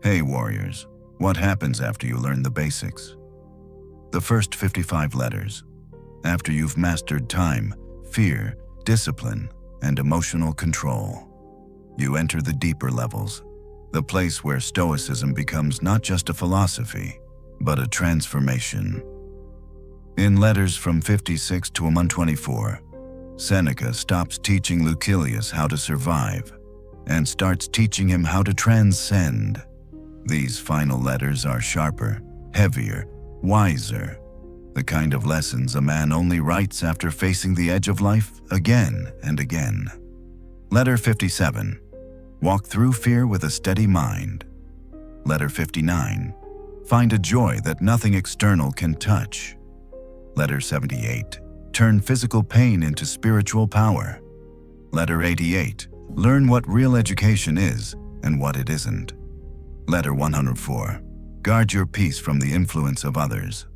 Hey warriors, what happens after you learn the basics? The first 55 letters. After you've mastered time, fear, discipline, and emotional control, you enter the deeper levels, the place where Stoicism becomes not just a philosophy, but a transformation. In letters from 56 to 124, Seneca stops teaching Lucilius how to survive and starts teaching him how to transcend. These final letters are sharper, heavier, wiser, the kind of lessons a man only writes after facing the edge of life again and again. Letter 57. Walk through fear with a steady mind. Letter 59. Find a joy that nothing external can touch. Letter 78. Turn physical pain into spiritual power. Letter 88. Learn what real education is and what it isn't. Letter 104. Guard your peace from the influence of others.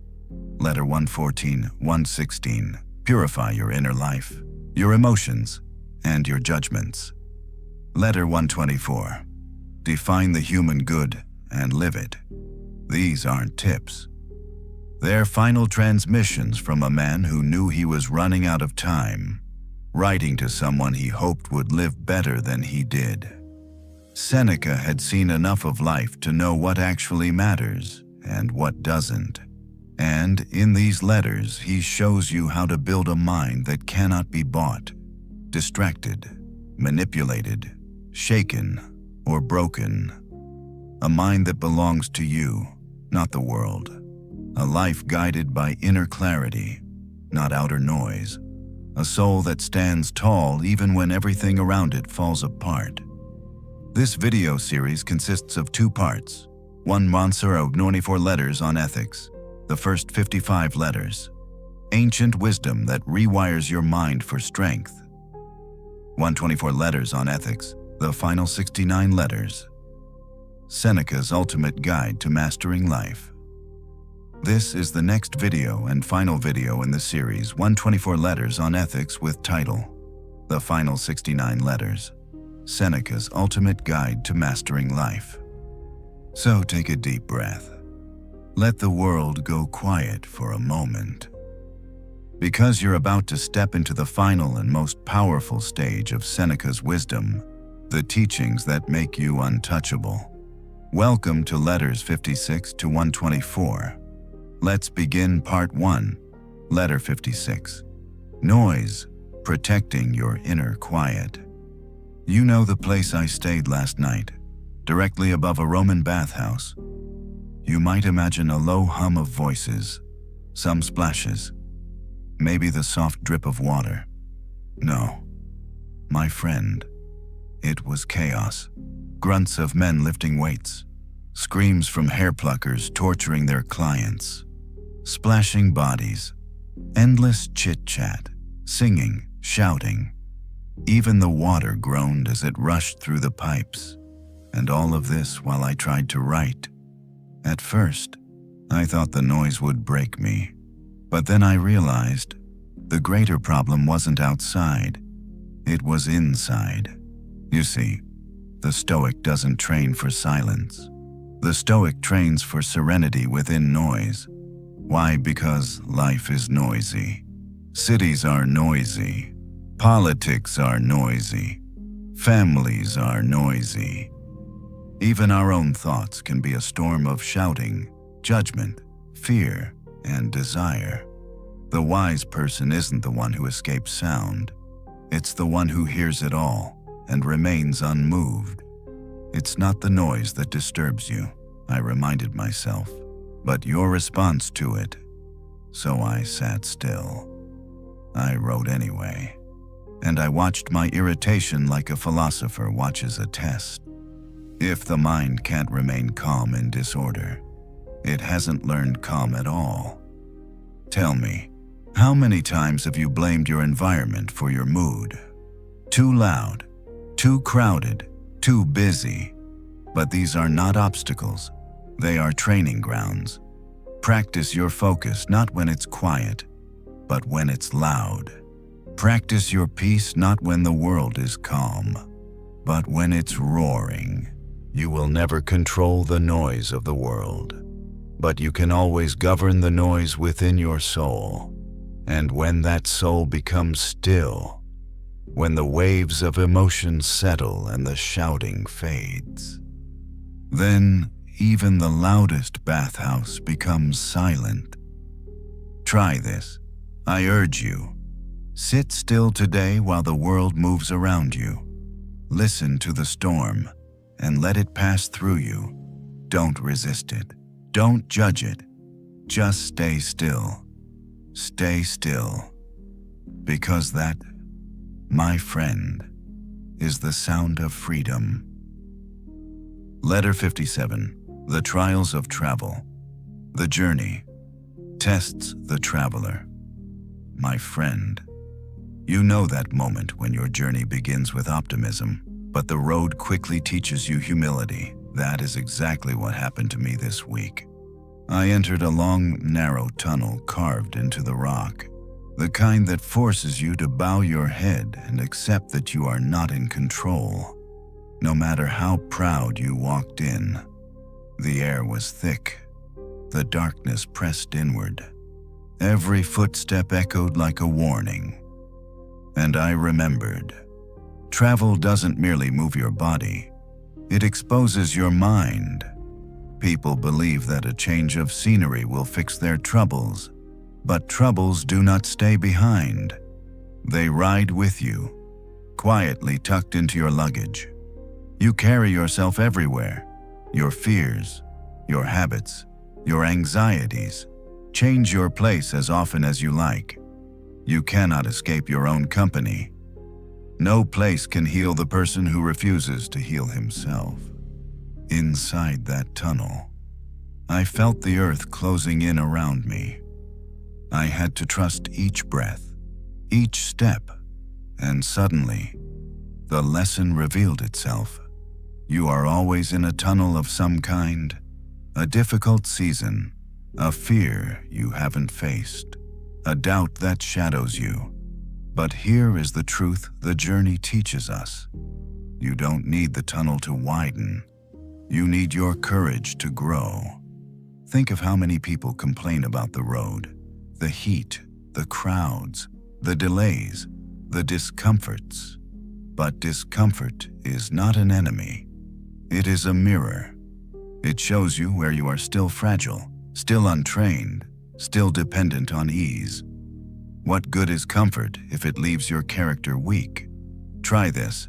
Letter 114, 116. Purify your inner life, your emotions, and your judgments. Letter 124. Define the human good and live it. These aren't tips. They're final transmissions from a man who knew he was running out of time, writing to someone he hoped would live better than he did. Seneca had seen enough of life to know what actually matters and what doesn't. And in these letters, he shows you how to build a mind that cannot be bought, distracted, manipulated, shaken, or broken. A mind that belongs to you, not the world. A life guided by inner clarity, not outer noise. A soul that stands tall even when everything around it falls apart. This video series consists of 2 parts. 1 24 letters on ethics, the first 55 letters. Ancient wisdom that rewires your mind for strength. 124 letters on ethics, the final 69 letters. Seneca's ultimate guide to mastering life. This is the next video and final video in the series 124 letters on ethics with title, The Final 69 Letters. Seneca's ultimate guide to mastering life. So take a deep breath. Let the world go quiet for a moment. Because you're about to step into the final and most powerful stage of Seneca's wisdom, the teachings that make you untouchable. Welcome to Letters 56 to 124. Let's begin Part 1, Letter 56. Noise, protecting your inner quiet. You know the place I stayed last night, directly above a Roman bathhouse. You might imagine a low hum of voices, some splashes, maybe the soft drip of water. No, my friend, it was chaos. Grunts of men lifting weights, screams from hair pluckers torturing their clients, splashing bodies, endless chit-chat, singing, shouting. Even the water groaned as it rushed through the pipes, and all of this while I tried to write. At first, I thought the noise would break me, but then I realized the greater problem wasn't outside, it was inside. You see, the Stoic doesn't train for silence. The Stoic trains for serenity within noise. Why? Because life is noisy. Cities are noisy. Politics are noisy. Families are noisy. Even our own thoughts can be a storm of shouting, judgment, fear, and desire. The wise person isn't the one who escapes sound. It's the one who hears it all and remains unmoved. It's not the noise that disturbs you, I reminded myself, but your response to it. So I sat still. I wrote anyway. And I watched my irritation like a philosopher watches a test. If the mind can't remain calm in disorder, it hasn't learned calm at all. Tell me, how many times have you blamed your environment for your mood? Too loud, too crowded, too busy. But these are not obstacles. They are training grounds. Practice your focus not when it's quiet, but when it's loud. Practice your peace not when the world is calm, but when it's roaring. You will never control the noise of the world, but you can always govern the noise within your soul. And when that soul becomes still, when the waves of emotion settle and the shouting fades, then even the loudest bathhouse becomes silent. Try this. I urge you. Sit still today while the world moves around you. Listen to the storm and let it pass through you. Don't resist it. Don't judge it. Just stay still. Stay still. Because that, my friend, is the sound of freedom. Letter 57. The trials of travel. The journey tests the traveler. My friend, you know that moment when your journey begins with optimism, but the road quickly teaches you humility. That is exactly what happened to me this week. I entered a long, narrow tunnel carved into the rock, the kind that forces you to bow your head and accept that you are not in control. No matter how proud you walked in, the air was thick. The darkness pressed inward. Every footstep echoed like a warning. And I remembered. Travel doesn't merely move your body. It exposes your mind. People believe that a change of scenery will fix their troubles, but troubles do not stay behind. They ride with you, quietly tucked into your luggage. You carry yourself everywhere. Your fears, your habits, your anxieties. Change your place as often as you like. You cannot escape your own company. No place can heal the person who refuses to heal himself. Inside that tunnel, I felt the earth closing in around me. I had to trust each breath, each step, and suddenly, the lesson revealed itself. You are always in a tunnel of some kind, a difficult season, a fear you haven't faced, a doubt that shadows you. But here is the truth the journey teaches us. You don't need the tunnel to widen. You need your courage to grow. Think of how many people complain about the road, the heat, the crowds, the delays, the discomforts. But discomfort is not an enemy. It is a mirror. It shows you where you are still fragile, still untrained, still dependent on ease. What good is comfort if it leaves your character weak? Try this.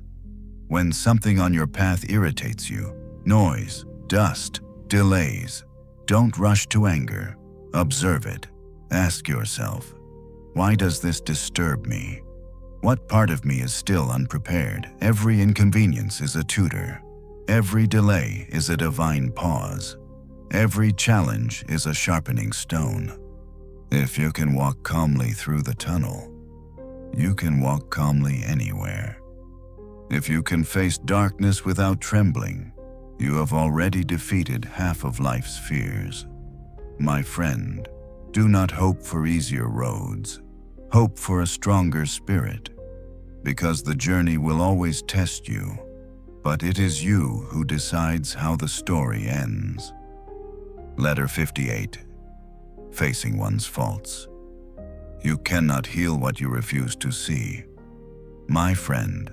When something on your path irritates you, noise, dust, delays, don't rush to anger. Observe it. Ask yourself, why does this disturb me? What part of me is still unprepared? Every inconvenience is a tutor. Every delay is a divine pause. Every challenge is a sharpening stone. If you can walk calmly through the tunnel, you can walk calmly anywhere. If you can face darkness without trembling, you have already defeated half of life's fears. My friend, do not hope for easier roads. Hope for a stronger spirit, because the journey will always test you, but it is you who decides how the story ends. Letter 58. Facing one's faults. You cannot heal what you refuse to see. My friend,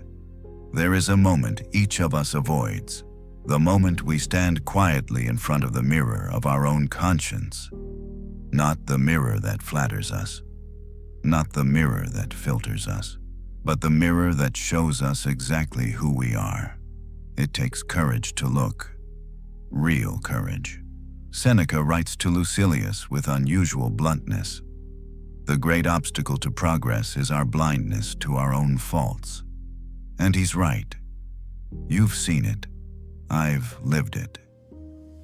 there is a moment each of us avoids, the moment we stand quietly in front of the mirror of our own conscience. Not the mirror that flatters us, not the mirror that filters us, but the mirror that shows us exactly who we are. It takes courage to look, real courage. Seneca writes to Lucilius with unusual bluntness. The great obstacle to progress is our blindness to our own faults. And he's right. You've seen it. I've lived it.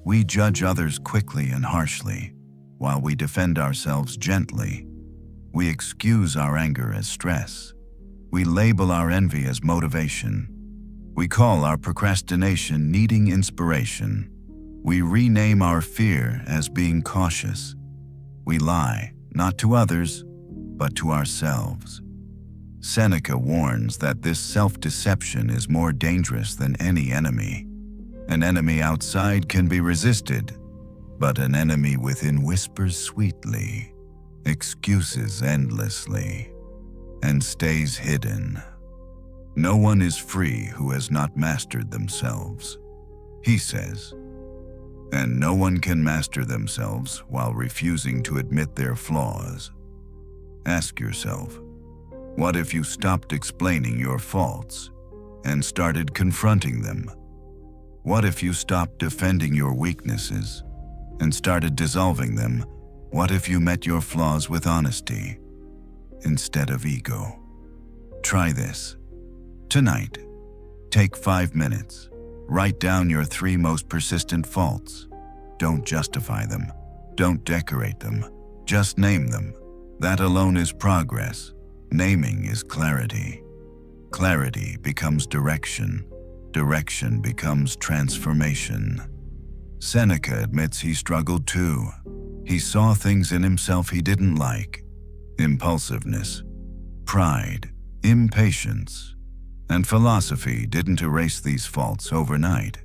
We judge others quickly and harshly, while we defend ourselves gently. We excuse our anger as stress. We label our envy as motivation. We call our procrastination needing inspiration. We rename our fear as being cautious. We lie, not to others, but to ourselves. Seneca warns that this self-deception is more dangerous than any enemy. An enemy outside can be resisted, but an enemy within whispers sweetly, excuses endlessly, and stays hidden. No one is free who has not mastered themselves, he says. And no one can master themselves while refusing to admit their flaws. Ask yourself, what if you stopped explaining your faults and started confronting them? What if you stopped defending your weaknesses and started dissolving them? What if you met your flaws with honesty instead of ego? Try this. Tonight, take 5 minutes. Write down your 3 most persistent faults. Don't justify them. Don't decorate them. Just name them. That alone is progress. Naming is clarity. Clarity becomes direction. Direction becomes transformation. Seneca admits he struggled too. He saw things in himself he didn't like. Impulsiveness, pride, impatience. And philosophy didn't erase these faults overnight.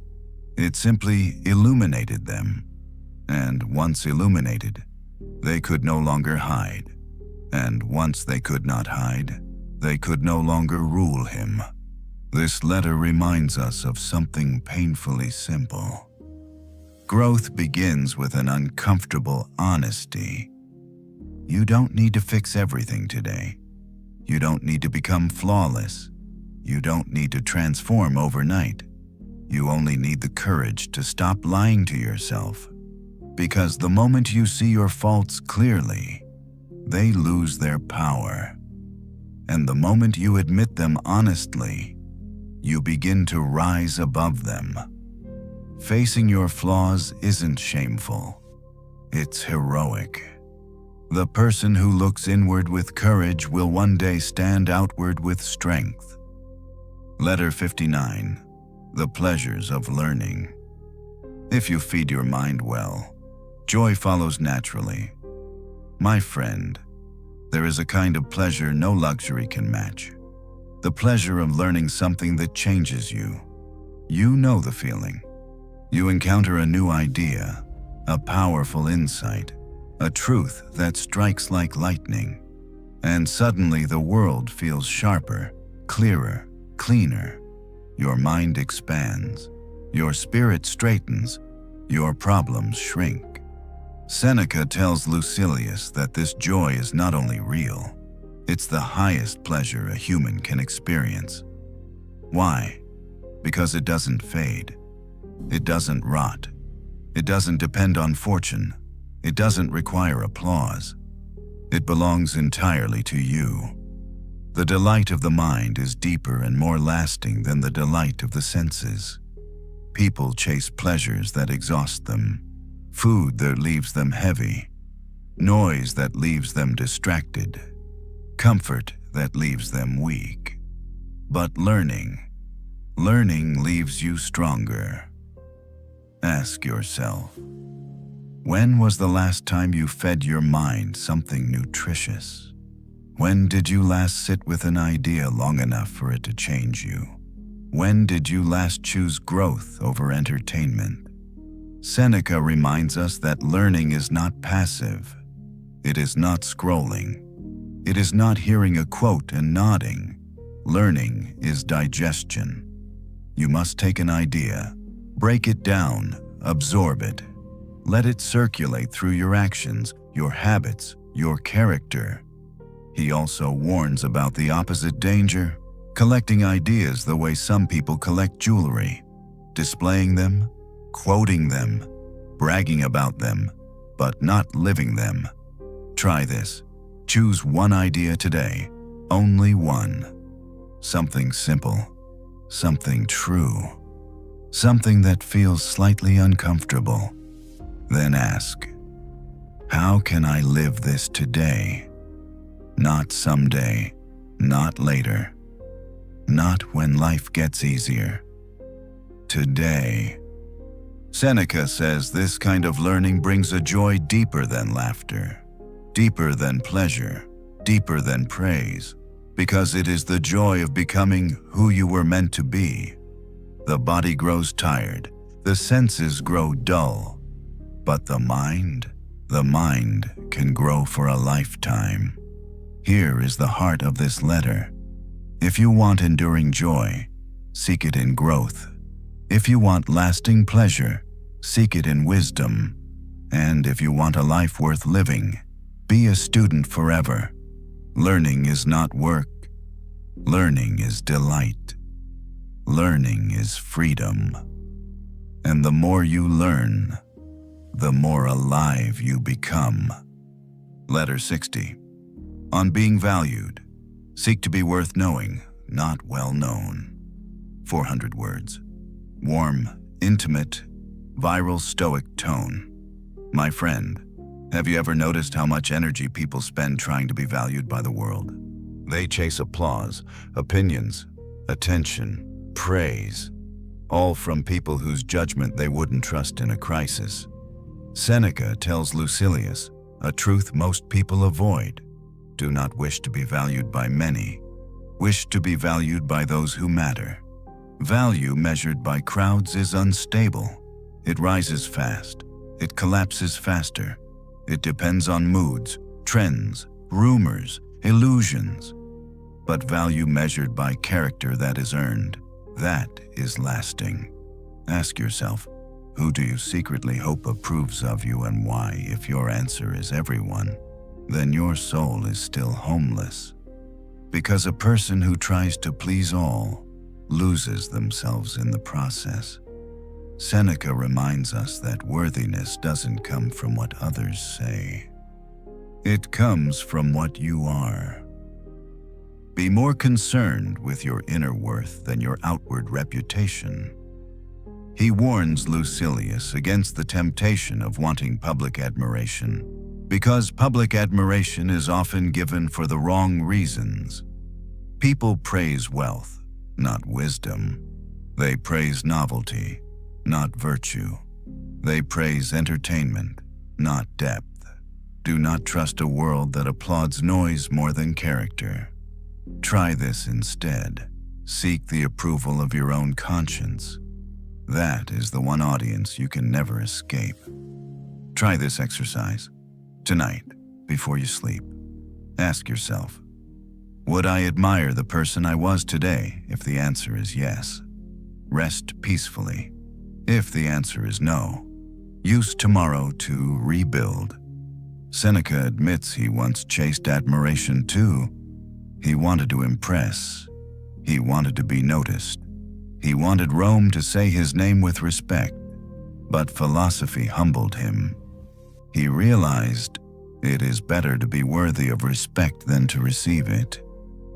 It simply illuminated them. And once illuminated, they could no longer hide. And once they could not hide, they could no longer rule him. This letter reminds us of something painfully simple. Growth begins with an uncomfortable honesty. You don't need to fix everything today. You don't need to become flawless. You don't need to transform overnight. You only need the courage to stop lying to yourself. Because the moment you see your faults clearly, they lose their power. And the moment you admit them honestly, you begin to rise above them. Facing your flaws isn't shameful. It's heroic. The person who looks inward with courage will one day stand outward with strength. Letter 59. The pleasures of learning. If you feed your mind well, joy follows naturally. My friend, there is a kind of pleasure no luxury can match. The pleasure of learning something that changes you. You know the feeling. You encounter a new idea, a powerful insight, a truth that strikes like lightning, and suddenly the world feels sharper, clearer, cleaner. Your mind expands, your spirit straightens, your problems shrink. Seneca tells Lucilius that this joy is not only real, it's the highest pleasure a human can experience. Why? Because it doesn't fade. It doesn't rot. It doesn't depend on fortune. It doesn't require applause. It belongs entirely to you. The delight of the mind is deeper and more lasting than the delight of the senses. People chase pleasures that exhaust them, food that leaves them heavy, noise that leaves them distracted, comfort that leaves them weak. But learning leaves you stronger. Ask yourself, when was the last time you fed your mind something nutritious? When did you last sit with an idea long enough for it to change you? When did you last choose growth over entertainment? Seneca reminds us that learning is not passive. It is not scrolling. It is not hearing a quote and nodding. Learning is digestion. You must take an idea, break it down, absorb it. Let it circulate through your actions, your habits, your character. He also warns about the opposite danger, collecting ideas the way some people collect jewelry, displaying them, quoting them, bragging about them, but not living them. Try this. Choose one idea today, only one. Something simple, something true, something that feels slightly uncomfortable. Then ask, how can I live this today? Not someday, not later, not when life gets easier. Today. Seneca says this kind of learning brings a joy deeper than laughter, deeper than pleasure, deeper than praise, because it is the joy of becoming who you were meant to be. The body grows tired, The senses grow dull, but the mind can grow for a lifetime. Here is the heart of this letter. If you want enduring joy, seek it in growth. If you want lasting pleasure, seek it in wisdom. And if you want a life worth living, be a student forever. Learning is not work. Learning is delight. Learning is freedom. And the more you learn, the more alive you become. Letter 60. On being valued, seek to be worth knowing, not well known. 400 words. Warm, intimate, viral Stoic tone. My friend, have you ever noticed how much energy people spend trying to be valued by the world? They chase applause, opinions, attention, praise, all from people whose judgment they wouldn't trust in a crisis. Seneca tells Lucilius, a truth most people avoid. Do not wish to be valued by many. Wish to be valued by those who matter. Value measured by crowds is unstable. It rises fast. It collapses faster. It depends on moods, trends, rumors, illusions. But value measured by character that is earned, that is lasting. Ask yourself, who do you secretly hope approves of you and why? If your answer is everyone, then your soul is still homeless. Because a person who tries to please all loses themselves in the process. Seneca reminds us that worthiness doesn't come from what others say. It comes from what you are. Be more concerned with your inner worth than your outward reputation. He warns Lucilius against the temptation of wanting public admiration, because public admiration is often given for the wrong reasons. People praise wealth, not wisdom. They praise novelty, not virtue. They praise entertainment, not depth. Do not trust a world that applauds noise more than character. Try this instead. Seek the approval of your own conscience. That is the one audience you can never escape. Try this exercise. Tonight, before you sleep, ask yourself, would I admire the person I was today if the answer is yes? Rest peacefully. If the answer is no, use tomorrow to rebuild. Seneca admits he once chased admiration too. He wanted to impress. He wanted to be noticed. He wanted Rome to say his name with respect, but philosophy humbled him. He realized it is better to be worthy of respect than to receive it.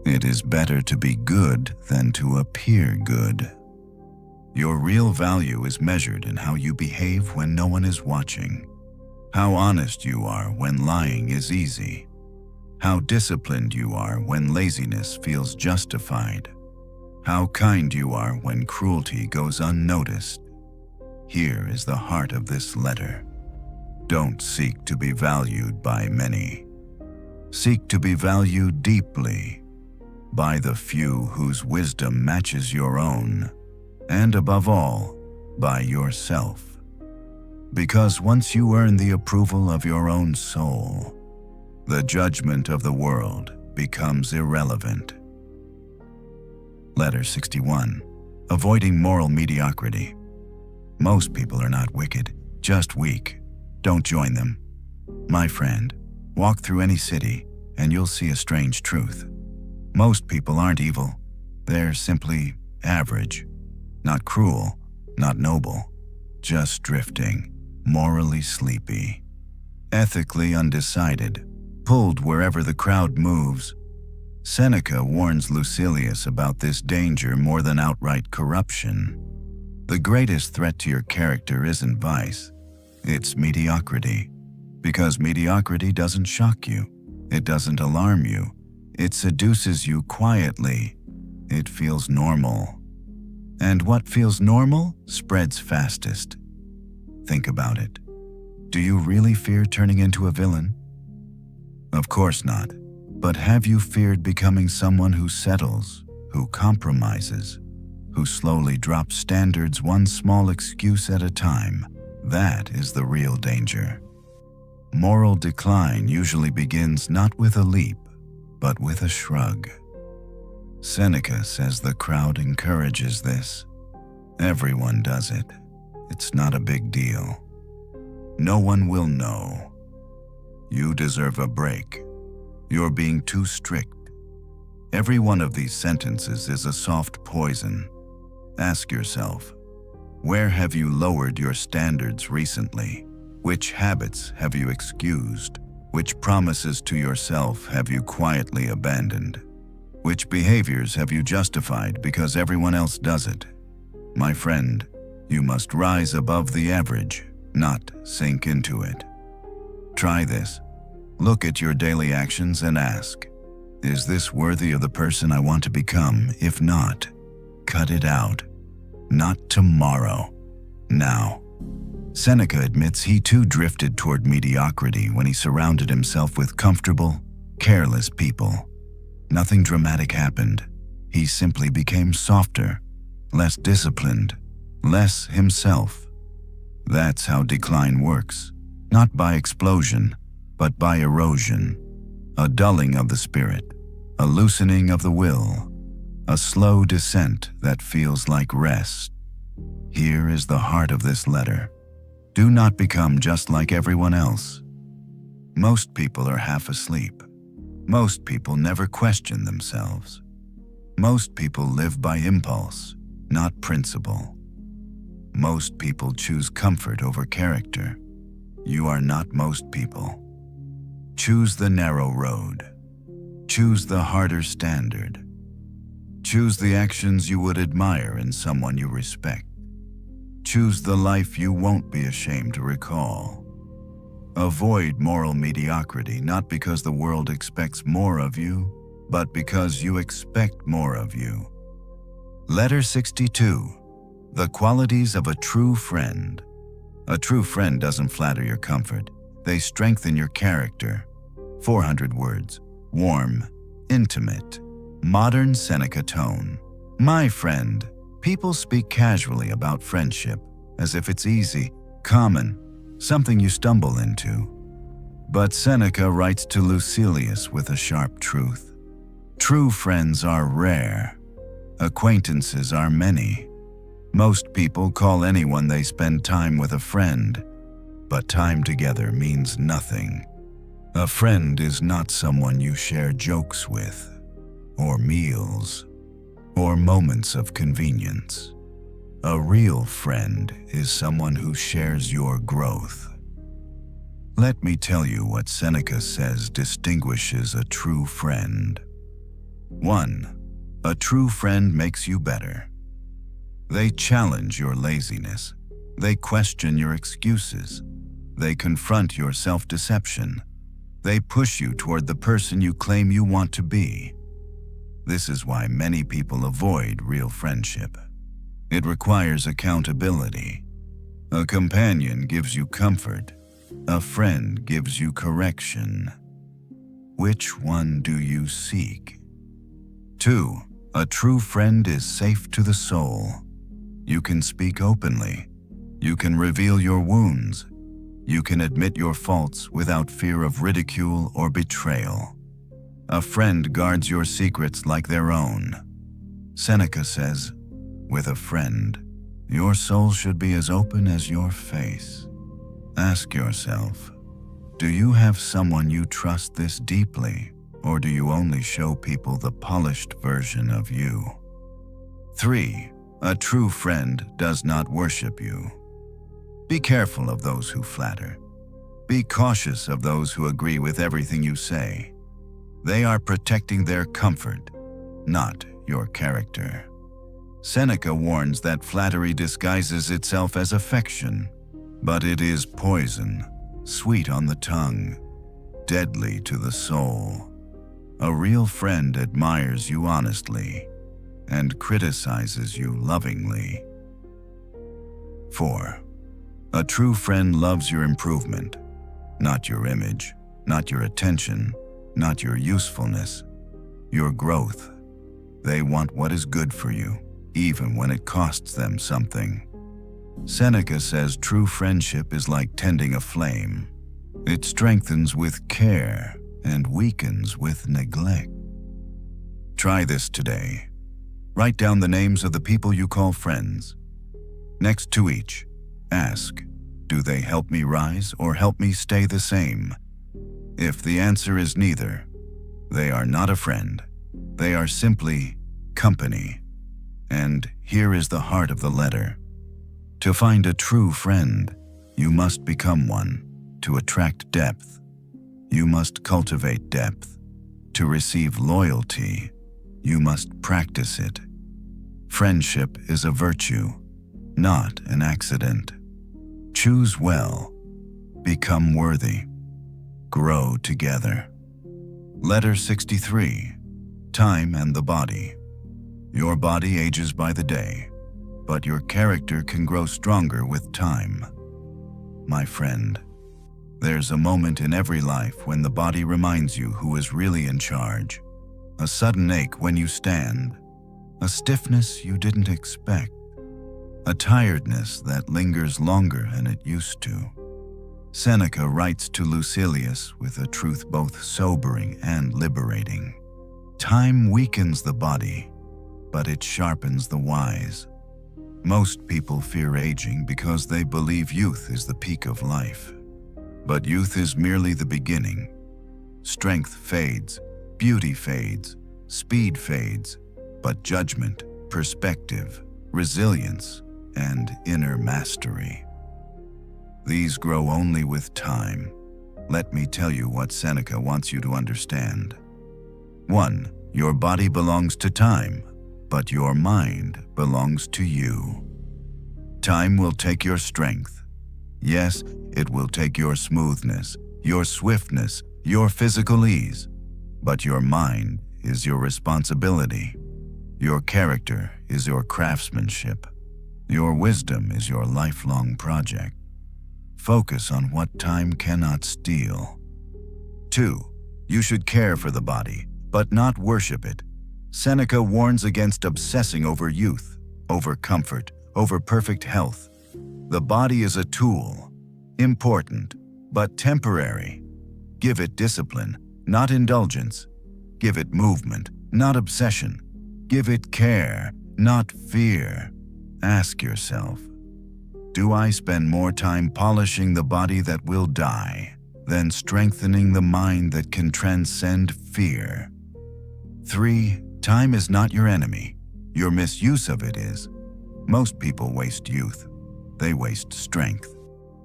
It is better to be good than to appear good. Your real value is measured in how you behave when no one is watching, how honest you are when lying is easy, how disciplined you are when laziness feels justified, how kind you are when cruelty goes unnoticed. Here is the heart of this letter. Don't seek to be valued by many. Seek to be valued deeply by the few whose wisdom matches your own, and above all, by yourself. Because once you earn the approval of your own soul, the judgment of the world becomes irrelevant. Letter 61. Avoiding moral mediocrity. Most people are not wicked, just weak. Don't join them. My friend, walk through any city and you'll see a strange truth. Most people aren't evil. They're simply average. Not cruel, not noble. Just drifting, morally sleepy. Ethically undecided, pulled wherever the crowd moves. Seneca warns Lucilius about this danger more than outright corruption. The greatest threat to your character isn't vice, it's mediocrity. Because mediocrity doesn't shock you, it doesn't alarm you, it seduces you quietly. It feels normal. And what feels normal spreads fastest. Think about it. Do you really fear turning into a villain? Of course not. But have you feared becoming someone who settles, who compromises, who slowly drop standards one small excuse at a time. That is the real danger. Moral decline usually begins not with a leap, but with a shrug. Seneca says the crowd encourages this. Everyone does it. It's not a big deal. No one will know. You deserve a break. You're being too strict. Every one of these sentences is a soft poison. Ask yourself, where have you lowered your standards recently? Which habits have you excused? Which promises to yourself have you quietly abandoned? Which behaviors have you justified because everyone else does it? My friend, you must rise above the average, not sink into it. Try this. Look at your daily actions and ask, is this worthy of the person I want to become? If not, cut it out. Not tomorrow, now. Seneca admits he too drifted toward mediocrity when he surrounded himself with comfortable, careless people. Nothing dramatic happened. He simply became softer, less disciplined, less himself. That's how decline works, not by explosion, but by erosion. A dulling of the spirit, a loosening of the will, a slow descent that feels like rest. Here is the heart of this letter. Do not become just like everyone else. Most people are half asleep. Most people never question themselves. Most people live by impulse, not principle. Most people choose comfort over character. You are not most people. Choose the narrow road. Choose the harder standard. Choose the actions you would admire in someone you respect. Choose the life you won't be ashamed to recall. Avoid moral mediocrity, not because the world expects more of you, but because you expect more of you. Letter 62. The qualities of a true friend. A true friend doesn't flatter your comfort. They strengthen your character. 400 words. Warm, intimate, modern Seneca tone. My friend. People speak casually about friendship, as if it's easy, common, something you stumble into. But Seneca writes to Lucilius with a sharp truth. True friends are rare. Acquaintances are many. Most people call anyone they spend time with a friend, but time together means nothing. A friend is not someone you share jokes with, or meals, or moments of convenience. A real friend is someone who shares your growth. Let me tell you what Seneca says distinguishes a true friend. 1. A true friend makes you better. They challenge your laziness. They question your excuses. They confront your self-deception. They push you toward the person you claim you want to be. This is why many people avoid real friendship. It requires accountability. A companion gives you comfort. A friend gives you correction. Which one do you seek? 2. A true friend is safe to the soul. You can speak openly. You can reveal your wounds. You can admit your faults without fear of ridicule or betrayal. A friend guards your secrets like their own. Seneca says, with a friend, your soul should be as open as your face. Ask yourself, do you have someone you trust this deeply, or do you only show people the polished version of you? 3. A true friend does not worship you. Be careful of those who flatter. Be cautious of those who agree with everything you say. They are protecting their comfort, not your character. Seneca warns that flattery disguises itself as affection, but it is poison, sweet on the tongue, deadly to the soul. A real friend admires you honestly and criticizes you lovingly. 4. A true friend loves your improvement, not your image, not your attention, not your usefulness, your growth. They want what is good for you. even when it costs them something. Seneca says true friendship is like tending a flame. It strengthens with care and weakens with neglect. Try this today. Write down the names of the people you call friends. Next to each, ask, do they help me rise or help me stay the same? If the answer is neither, they are not a friend. They are simply company. And here is the heart of the letter. To find a true friend, you must become one. To attract depth, you must cultivate depth. To receive loyalty, you must practice it. Friendship is a virtue, not an accident. Choose well, become worthy, grow together. Letter 63. Time and the body. Your body ages by the day, but your character can grow stronger with time. My friend, there's a moment in every life when the body reminds you who is really in charge. A sudden ache when you stand, a stiffness you didn't expect, a tiredness that lingers longer than it used to. Seneca writes to Lucilius with a truth both sobering and liberating. Time weakens the body, but it sharpens the wise. Most people fear aging because they believe youth is the peak of life. But youth is merely the beginning. Strength fades, beauty fades, speed fades, but judgment, perspective, resilience, and inner mastery, these grow only with time. Let me tell you what Seneca wants you to understand. 1. Your body belongs to time, but your mind belongs to you. Time will take your strength. Yes, it will take your smoothness, your swiftness, your physical ease. But your mind is your responsibility. Your character is your craftsmanship. Your wisdom is your lifelong project. Focus on what time cannot steal. 2. You should care for the body, but not worship it. Seneca warns against obsessing over youth, over comfort, over perfect health. The body is a tool, important, but temporary. Give it discipline, not indulgence. Give it movement, not obsession. Give it care, not fear. Ask yourself, do I spend more time polishing the body that will die than strengthening the mind that can transcend fear? 3. Time is not your enemy. Your misuse of it is. Most people waste youth. They waste strength.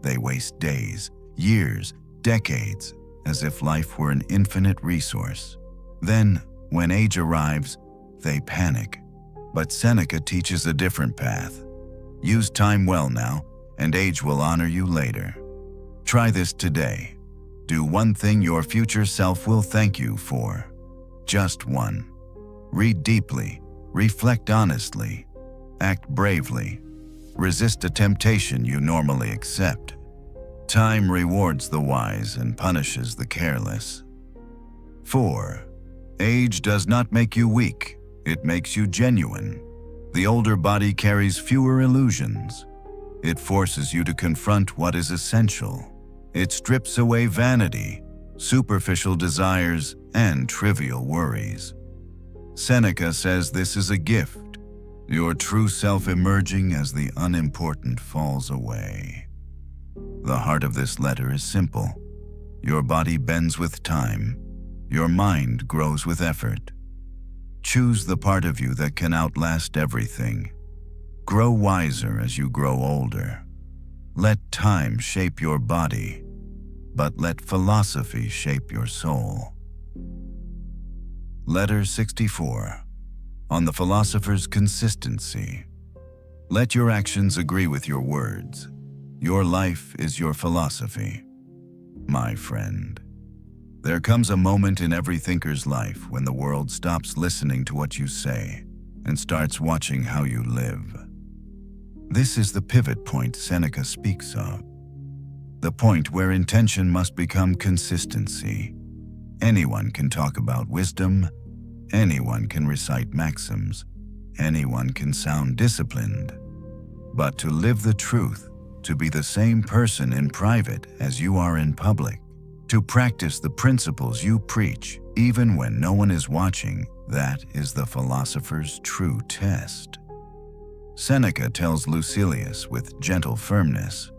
They waste days, years, decades, as if life were an infinite resource. Then, when age arrives, they panic. But Seneca teaches a different path. Use time well now, and age will honor you later. Try this today. Do one thing your future self will thank you for. Just one. Read deeply, reflect honestly, act bravely, resist a temptation you normally accept. Time rewards the wise and punishes the careless. 4. Age does not make you weak, it makes you genuine. The older body carries fewer illusions. It forces you to confront what is essential. It strips away vanity, superficial desires, and trivial worries. Seneca says this is a gift, your true self emerging as the unimportant falls away. The heart of this letter is simple. Your body bends with time. Your mind grows with effort. Choose the part of you that can outlast everything. Grow wiser as you grow older. Let time shape your body, but let philosophy shape your soul. Letter 64. On the philosopher's consistency. Let your actions agree with your words. Your life is your philosophy. My friend, there comes a moment in every thinker's life when the world stops listening to what you say and starts watching how you live. This is the pivot point Seneca speaks of. The point where intention must become consistency. Anyone can talk about wisdom. Anyone can recite maxims. anyone can sound disciplined. But to live the truth, to be the same person in private as you are in public, to practice the principles you preach even when no one is watching, that is the philosopher's true test. Seneca tells Lucilius with gentle firmness,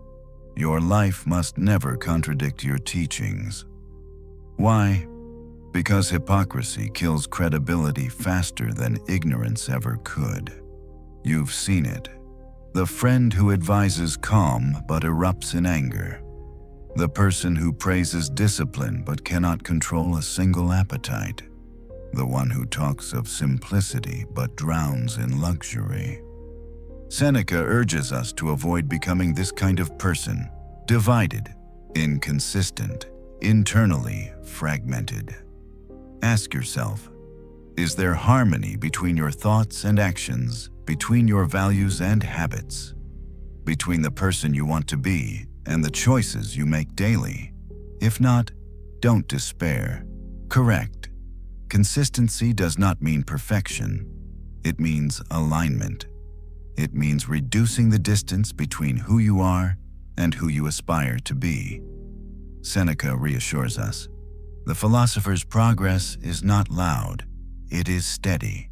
"Your life must never contradict your teachings." Why? Because hypocrisy kills credibility faster than ignorance ever could. You've seen it. The friend who advises calm but erupts in anger. The person who praises discipline but cannot control a single appetite. The one who talks of simplicity but drowns in luxury. Seneca urges us to avoid becoming this kind of person, divided, inconsistent, internally fragmented. Ask yourself, is there harmony between your thoughts and actions, between your values and habits, between the person you want to be and the choices you make daily? If not, don't despair. Correct. Consistency does not mean perfection. It means alignment. It means reducing the distance between who you are and who you aspire to be. Seneca reassures us, the philosopher's progress is not loud, it is steady.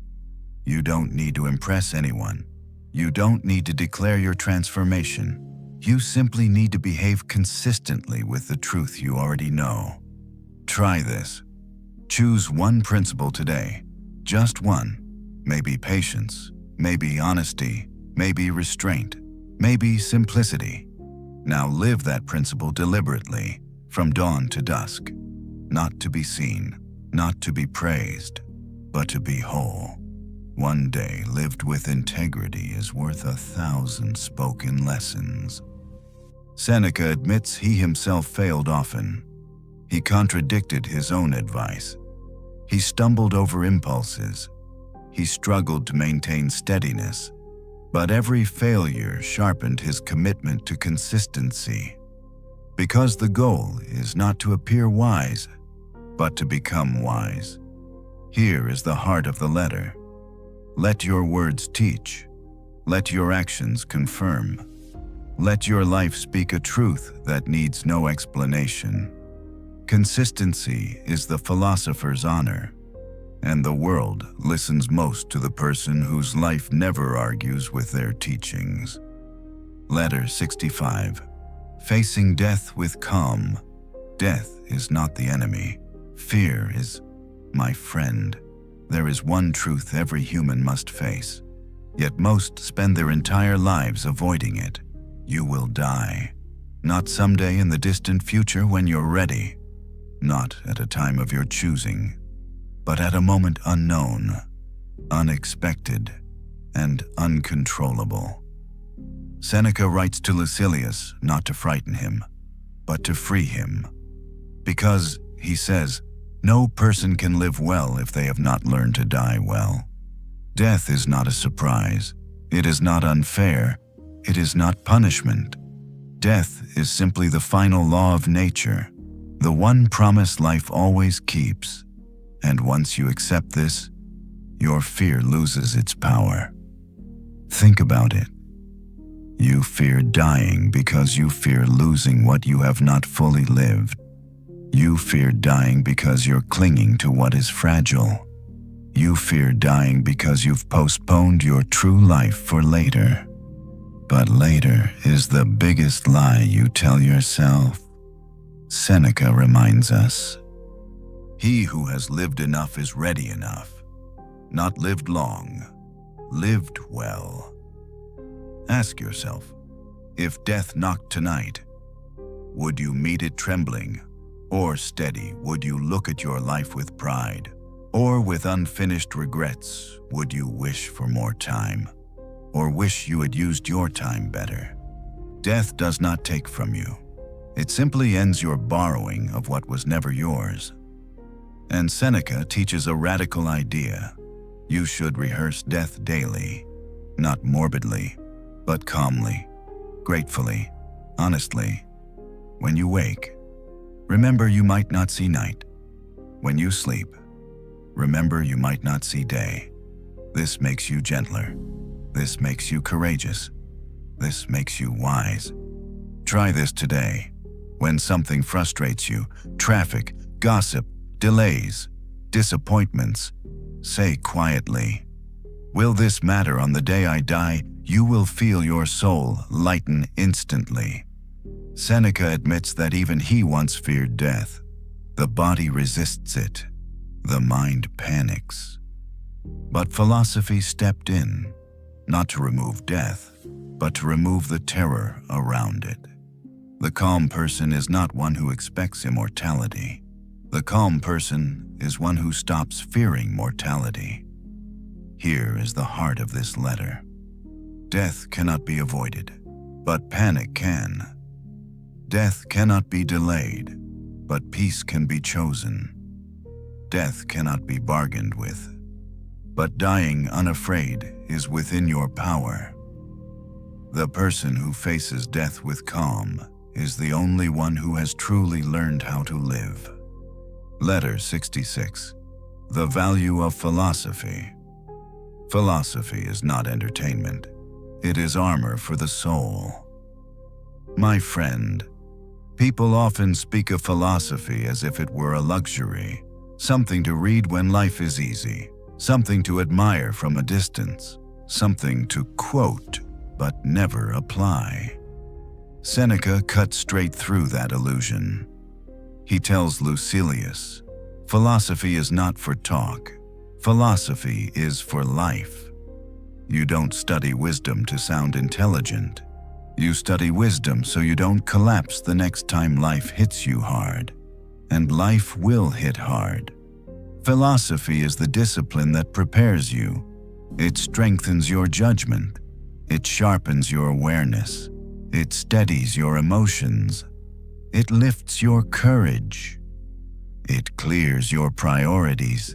You don't need to impress anyone. You don't need to declare your transformation. You simply need to behave consistently with the truth you already know. Try this. Choose one principle today, just one. Maybe patience, maybe honesty, maybe restraint, maybe simplicity. Now live that principle deliberately, from dawn to dusk. Not to be seen, not to be praised, but to be whole. One day lived with integrity is worth 1,000 spoken lessons. Seneca admits he himself failed often. He contradicted his own advice. He stumbled over impulses. He struggled to maintain steadiness. But every failure sharpened his commitment to consistency. Because the goal is not to appear wise, but to become wise. Here is the heart of the letter. Let your words teach. Let your actions confirm. Let your life speak a truth that needs no explanation. Consistency is the philosopher's honor, and the world listens most to the person whose life never argues with their teachings. Letter 65. Facing death with calm. Death is not the enemy. Fear is my friend. There is one truth every human must face, yet most spend their entire lives avoiding it. You will die. Not someday in the distant future when you're ready. Not at a time of your choosing, but at a moment unknown, unexpected, and uncontrollable. Seneca writes to Lucilius not to frighten him, but to free him. Because, he says, no person can live well if they have not learned to die well. Death is not a surprise. It is not unfair. It is not punishment. Death is simply the final law of nature, the one promise life always keeps. And once you accept this, your fear loses its power. Think about it. You fear dying because you fear losing what you have not fully lived. You fear dying because you're clinging to what is fragile. You fear dying because you've postponed your true life for later. But later is the biggest lie you tell yourself. Seneca reminds us, he who has lived enough is ready enough. Not lived long, lived well. Ask yourself, if death knocked tonight, would you meet it trembling? Or steady, would you look at your life with pride? Or with unfinished regrets, would you wish for more time? Or wish you had used your time better? Death does not take from you. It simply ends your borrowing of what was never yours. And Seneca teaches a radical idea. You should rehearse death daily, not morbidly, but calmly, gratefully, honestly. When you wake, remember you might not see night. When you sleep, remember you might not see day. This makes you gentler. This makes you courageous. This makes you wise. Try this today. When something frustrates you, traffic, gossip, delays, disappointments, say quietly, "Will this matter on the day I die?" You will feel your soul lighten instantly. Seneca admits that even he once feared death. The body resists it. The mind panics. But philosophy stepped in, not to remove death, but to remove the terror around it. The calm person is not one who expects immortality. The calm person is one who stops fearing mortality. Here is the heart of this letter. Death cannot be avoided, but panic can. Death cannot be delayed, but peace can be chosen. Death cannot be bargained with, but dying unafraid is within your power. The person who faces death with calm is the only one who has truly learned how to live. Letter 66. The value of philosophy. Philosophy is not entertainment. It is armor for the soul. My friend, people often speak of philosophy as if it were a luxury, something to read when life is easy, something to admire from a distance, something to quote but never apply. Seneca cuts straight through that illusion. He tells Lucilius, "Philosophy is not for talk. Philosophy is for life." You don't study wisdom to sound intelligent. You study wisdom so you don't collapse the next time life hits you hard. And life will hit hard. Philosophy is the discipline that prepares you. It strengthens your judgment. It sharpens your awareness. It steadies your emotions. It lifts your courage. It clears your priorities.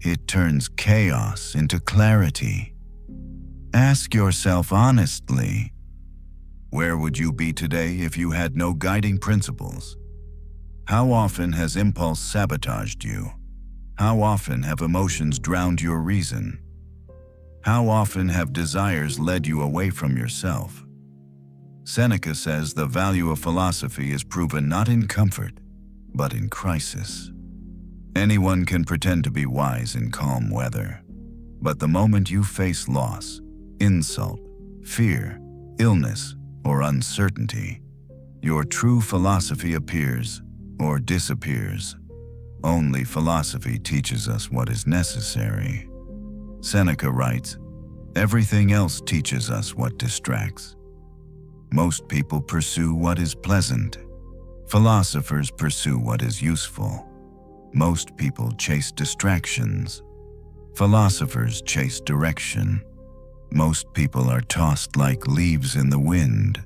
It turns chaos into clarity. Ask yourself honestly, where would you be today if you had no guiding principles? How often has impulse sabotaged you? How often have emotions drowned your reason? How often have desires led you away from yourself? Seneca says the value of philosophy is proven not in comfort, but in crisis. Anyone can pretend to be wise in calm weather, but the moment you face loss, insult, fear, illness, or uncertainty, your true philosophy appears or disappears. Only philosophy teaches us what is necessary. Seneca writes, "Everything else teaches us what distracts." Most people pursue what is pleasant. Philosophers pursue what is useful. Most people chase distractions. Philosophers chase direction. Most people are tossed like leaves in the wind.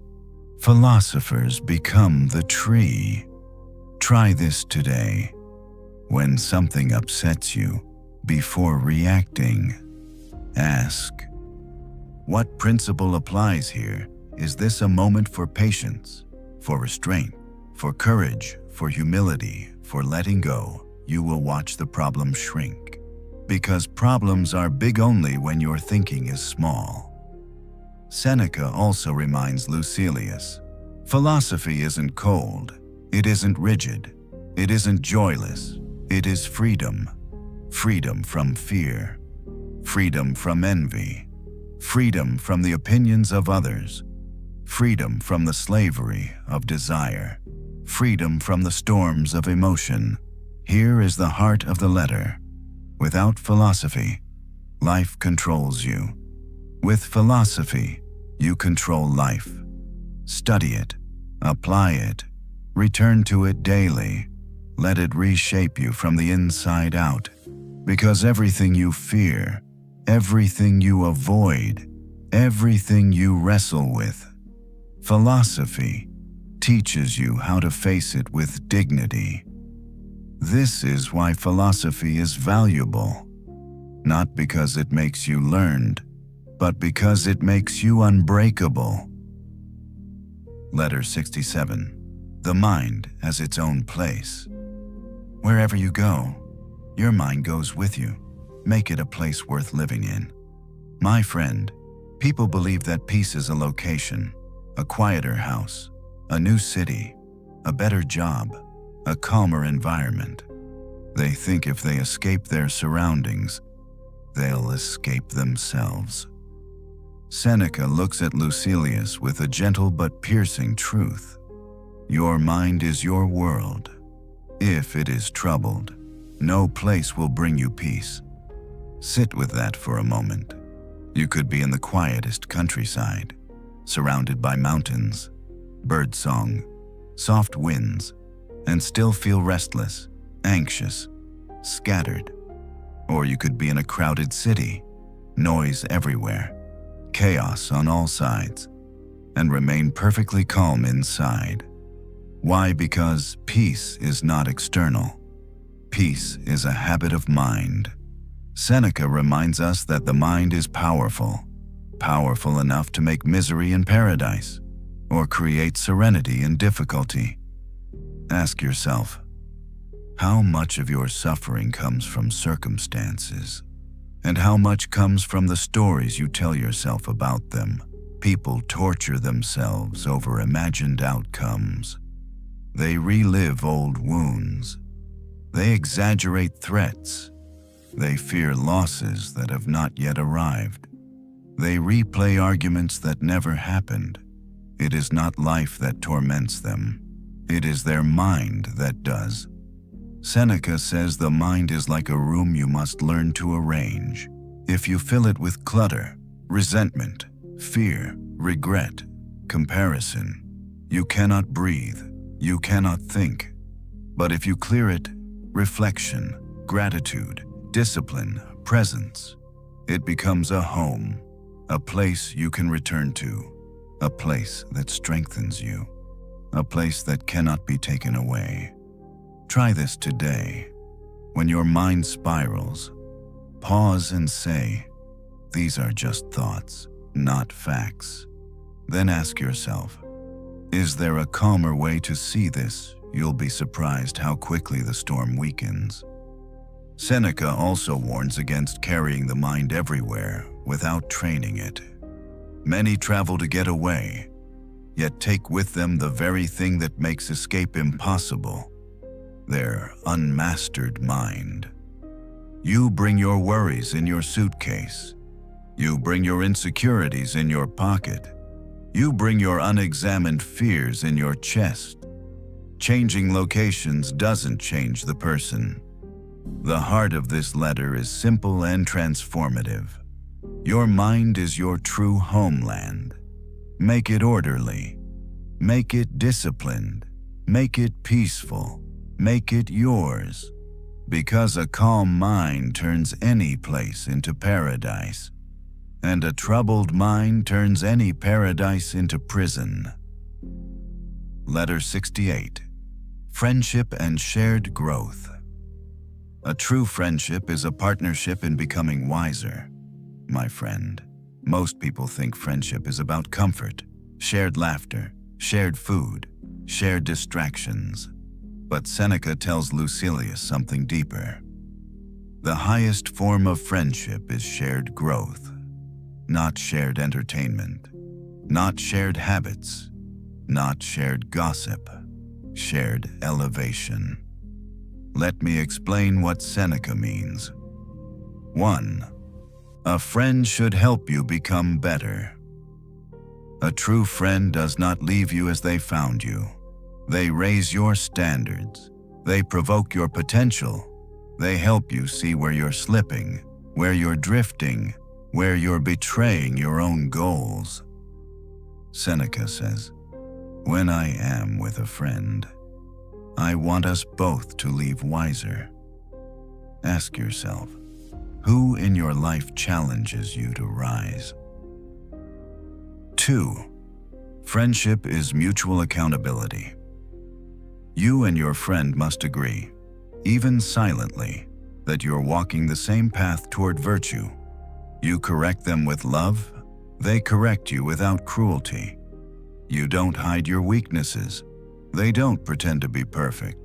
Philosophers become the tree. Try this today. When something upsets you, before reacting, ask, what principle applies here? Is this a moment for patience, for restraint, for courage, for humility, for letting go? You will watch the problem shrink. Because problems are big only when your thinking is small. Seneca also reminds Lucilius, philosophy isn't cold, it isn't rigid, it isn't joyless, it is freedom. Freedom from fear, freedom from envy, freedom from the opinions of others, freedom from the slavery of desire, freedom from the storms of emotion. Here is the heart of the letter. Without philosophy, life controls you. With philosophy, you control life. Study it, apply it, return to it daily. Let it reshape you from the inside out. Because everything you fear, everything you avoid, everything you wrestle with, philosophy teaches you how to face it with dignity. This is why philosophy is valuable, not because it makes you learned, but because it makes you unbreakable. Letter 67. The mind has its own place. Wherever you go, your mind goes with you. make it a place worth living in. My friend, people believe that peace is a location, a quieter house, a new city, a better job, a calmer environment. They think if they escape their surroundings, they'll escape themselves. Seneca looks at Lucilius with a gentle but piercing truth. Your mind is your world. If it is troubled, no place will bring you peace. Sit with that for a moment. You could be in the quietest countryside, surrounded by mountains, birdsong, soft winds, and still feel restless, anxious, scattered. Or you could be in a crowded city, noise everywhere, chaos on all sides, and remain perfectly calm inside. Why? Because peace is not external. Peace is a habit of mind. Seneca reminds us that the mind is powerful, powerful enough to make misery in paradise, or create serenity in difficulty. Ask yourself, how much of your suffering comes from circumstances, and how much comes from the stories you tell yourself about them? People torture themselves over imagined outcomes. They relive old wounds. They exaggerate threats. They fear losses that have not yet arrived. They replay arguments that never happened. It is not life that torments them. It is their mind that does. Seneca says the mind is like a room you must learn to arrange. If you fill it with clutter, resentment, fear, regret, comparison, you cannot breathe, you cannot think. But if you clear it, reflection, gratitude, discipline, presence, it becomes a home, a place you can return to, a place that strengthens you, a place that cannot be taken away. Try this today. When your mind spirals, pause and say, "These are just thoughts, not facts." Then ask yourself, is there a calmer way to see this? You'll be surprised how quickly the storm weakens. Seneca also warns against carrying the mind everywhere without training it. Many travel to get away, yet take with them the very thing that makes escape impossible: their unmastered mind. You bring your worries in your suitcase. You bring your insecurities in your pocket. You bring your unexamined fears in your chest. Changing locations doesn't change the person. The heart of this letter is simple and transformative. Your mind is your true homeland. Make it orderly. Make it disciplined. Make it peaceful. Make it yours. Because a calm mind turns any place into paradise, and a troubled mind turns any paradise into prison. Letter 68. Friendship and shared growth. A true friendship is a partnership in becoming wiser. My friend, most people think friendship is about comfort, shared laughter, shared food, shared distractions. But Seneca tells Lucilius something deeper. The highest form of friendship is shared growth, not shared entertainment, not shared habits, not shared gossip, shared elevation. Let me explain what Seneca means. 1. A friend should help you become better. A true friend does not leave you as they found you. They raise your standards. They provoke your potential. They help you see where you're slipping, where you're drifting, where you're betraying your own goals. Seneca says, "When I am with a friend, I want us both to leave wiser." Ask yourself, who in your life challenges you to rise? 2. Friendship is mutual accountability. You and your friend must agree, even silently, that you're walking the same path toward virtue. You correct them with love, they correct you without cruelty. You don't hide your weaknesses, they don't pretend to be perfect.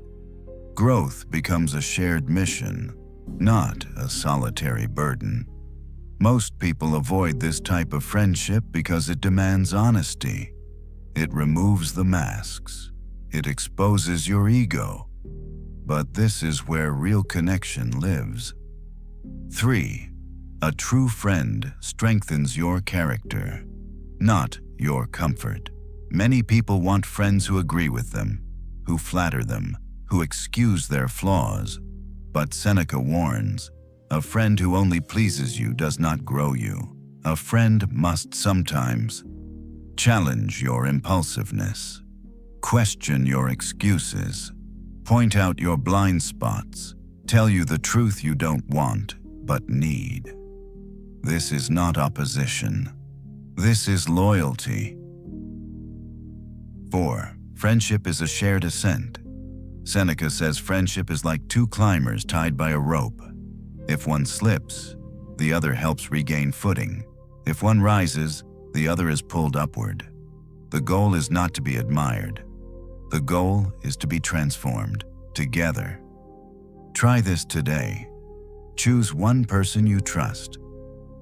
Growth becomes a shared mission, not a solitary burden. Most people avoid this type of friendship because it demands honesty. It removes the masks. It exposes your ego. But this is where real connection lives. 3. A true friend strengthens your character, not your comfort. Many people want friends who agree with them, who flatter them, who excuse their flaws. But Seneca warns, a friend who only pleases you does not grow you. A friend must sometimes challenge your impulsiveness, question your excuses, point out your blind spots, tell you the truth you don't want but need. This is not opposition. This is loyalty. 4. Friendship is a shared ascent. Seneca says friendship is like two climbers tied by a rope. If one slips, the other helps regain footing. If one rises, the other is pulled upward. The goal is not to be admired. The goal is to be transformed together. Try this today. Choose one person you trust.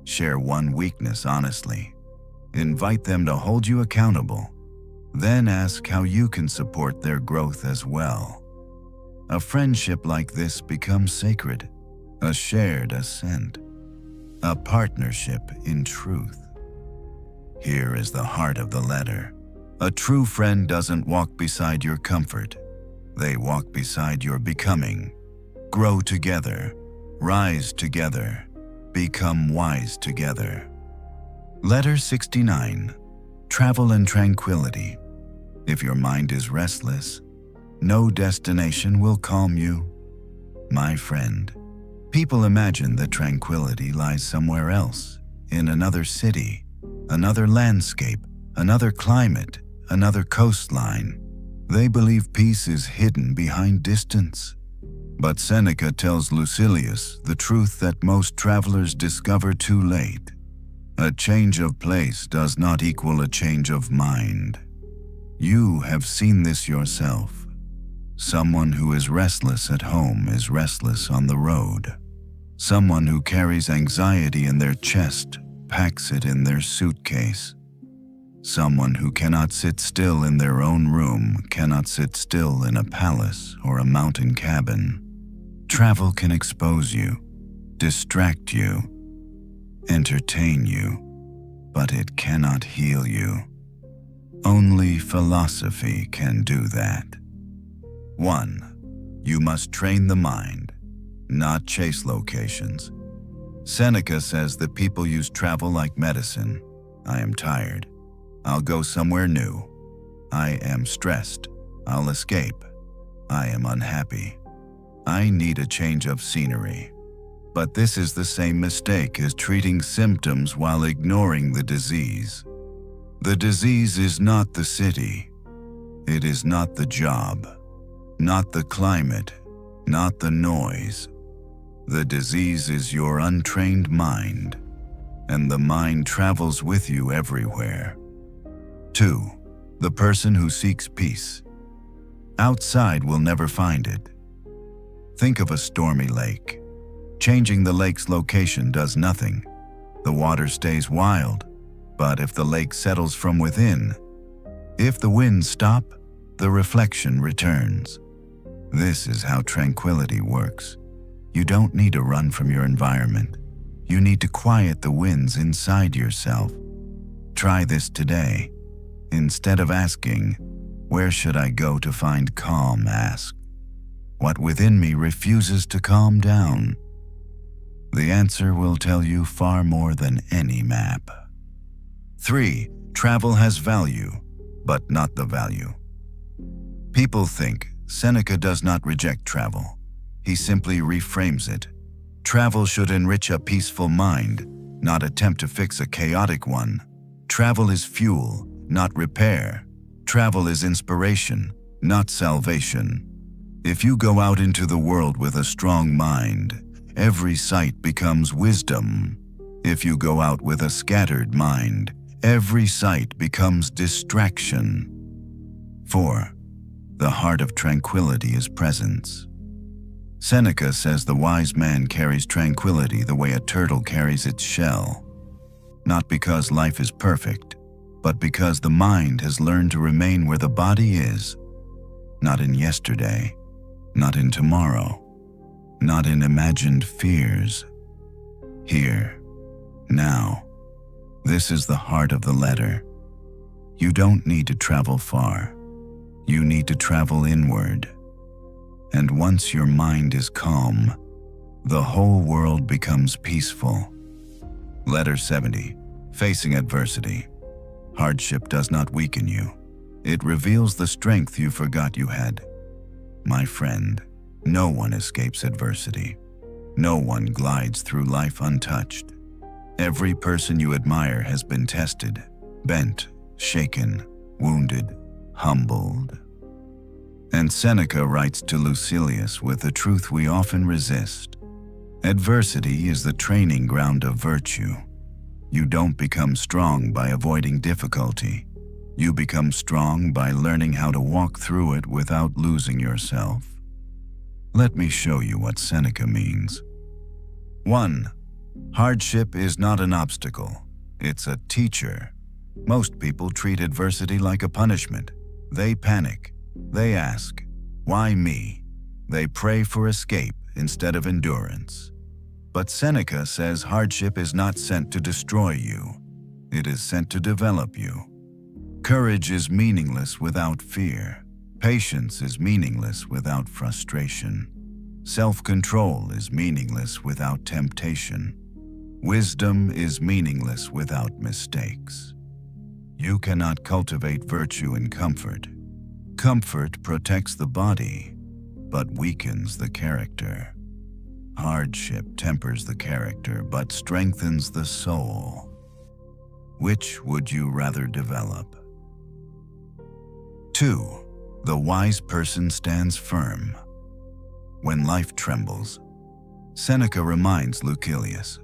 Share one weakness honestly. Invite them to hold you accountable. Then ask how you can support their growth as well. A friendship like this becomes sacred, a shared ascent, a partnership in truth. Here is the heart of the letter. A true friend doesn't walk beside your comfort. They walk beside your becoming. Grow together, rise together, become wise together. Letter 69. Travel and tranquility. If your mind is restless, no destination will calm you. My friend, people imagine that tranquility lies somewhere else, in another city, another landscape, another climate, another coastline. They believe peace is hidden behind distance. But Seneca tells Lucilius the truth that most travelers discover too late. A change of place does not equal a change of mind. You have seen this yourself. Someone who is restless at home is restless on the road. Someone who carries anxiety in their chest packs it in their suitcase. Someone who cannot sit still in their own room cannot sit still in a palace or a mountain cabin. Travel can expose you, distract you, entertain you, but it cannot heal you. Only philosophy can do that. 1. You must train the mind, not chase locations. Seneca says that people use travel like medicine. I am tired. I'll go somewhere new. I am stressed. I'll escape. I am unhappy. I need a change of scenery. But this is the same mistake as treating symptoms while ignoring the disease. The disease is not the city. It is not the job, not the climate, not the noise. The disease is your untrained mind, and the mind travels with you everywhere. 2. The person who seeks peace. Outside will never find it. Think of a stormy lake. Changing the lake's location does nothing. The water stays wild, but if the lake settles from within, if the winds stop, the reflection returns. This is how tranquility works. You don't need to run from your environment. You need to quiet the winds inside yourself. Try this today. Instead of asking, "Where should I go to find calm?" ask, "What within me refuses to calm down?" The answer will tell you far more than any map. 3. Travel has value, but not the value. People think Seneca does not reject travel. He simply reframes it. Travel should enrich a peaceful mind, not attempt to fix a chaotic one. Travel is fuel, not repair. Travel is inspiration, not salvation. If you go out into the world with a strong mind, every sight becomes wisdom. If you go out with a scattered mind, every sight becomes distraction. 4. The heart of tranquility is presence. Seneca says the wise man carries tranquility the way a turtle carries its shell, not because life is perfect, but because the mind has learned to remain where the body is, not in yesterday, not in tomorrow, not in imagined fears. Here, now. This is the heart of the letter. You don't need to travel far. You need to travel inward. And once your mind is calm, the whole world becomes peaceful. Letter 70. Facing adversity. Hardship does not weaken you. It reveals the strength you forgot you had. My friend, no one escapes adversity. No one glides through life untouched. Every person you admire has been tested, bent, shaken, wounded, humbled. And Seneca writes to Lucilius with a truth we often resist. Adversity is the training ground of virtue. You don't become strong by avoiding difficulty. You become strong by learning how to walk through it without losing yourself. Let me show you what Seneca means. 1. Hardship is not an obstacle. It's a teacher. Most people treat adversity like a punishment. They panic. They ask, "Why me?" They pray for escape instead of endurance. But Seneca says hardship is not sent to destroy you. It is sent to develop you. Courage is meaningless without fear. Patience is meaningless without frustration. Self-control is meaningless without temptation. Wisdom is meaningless without mistakes. You cannot cultivate virtue in comfort. Comfort protects the body, but weakens the character. Hardship tempers the character, but strengthens the soul. Which would you rather develop? 2. The wise person stands firm. When life trembles, Seneca reminds Lucilius,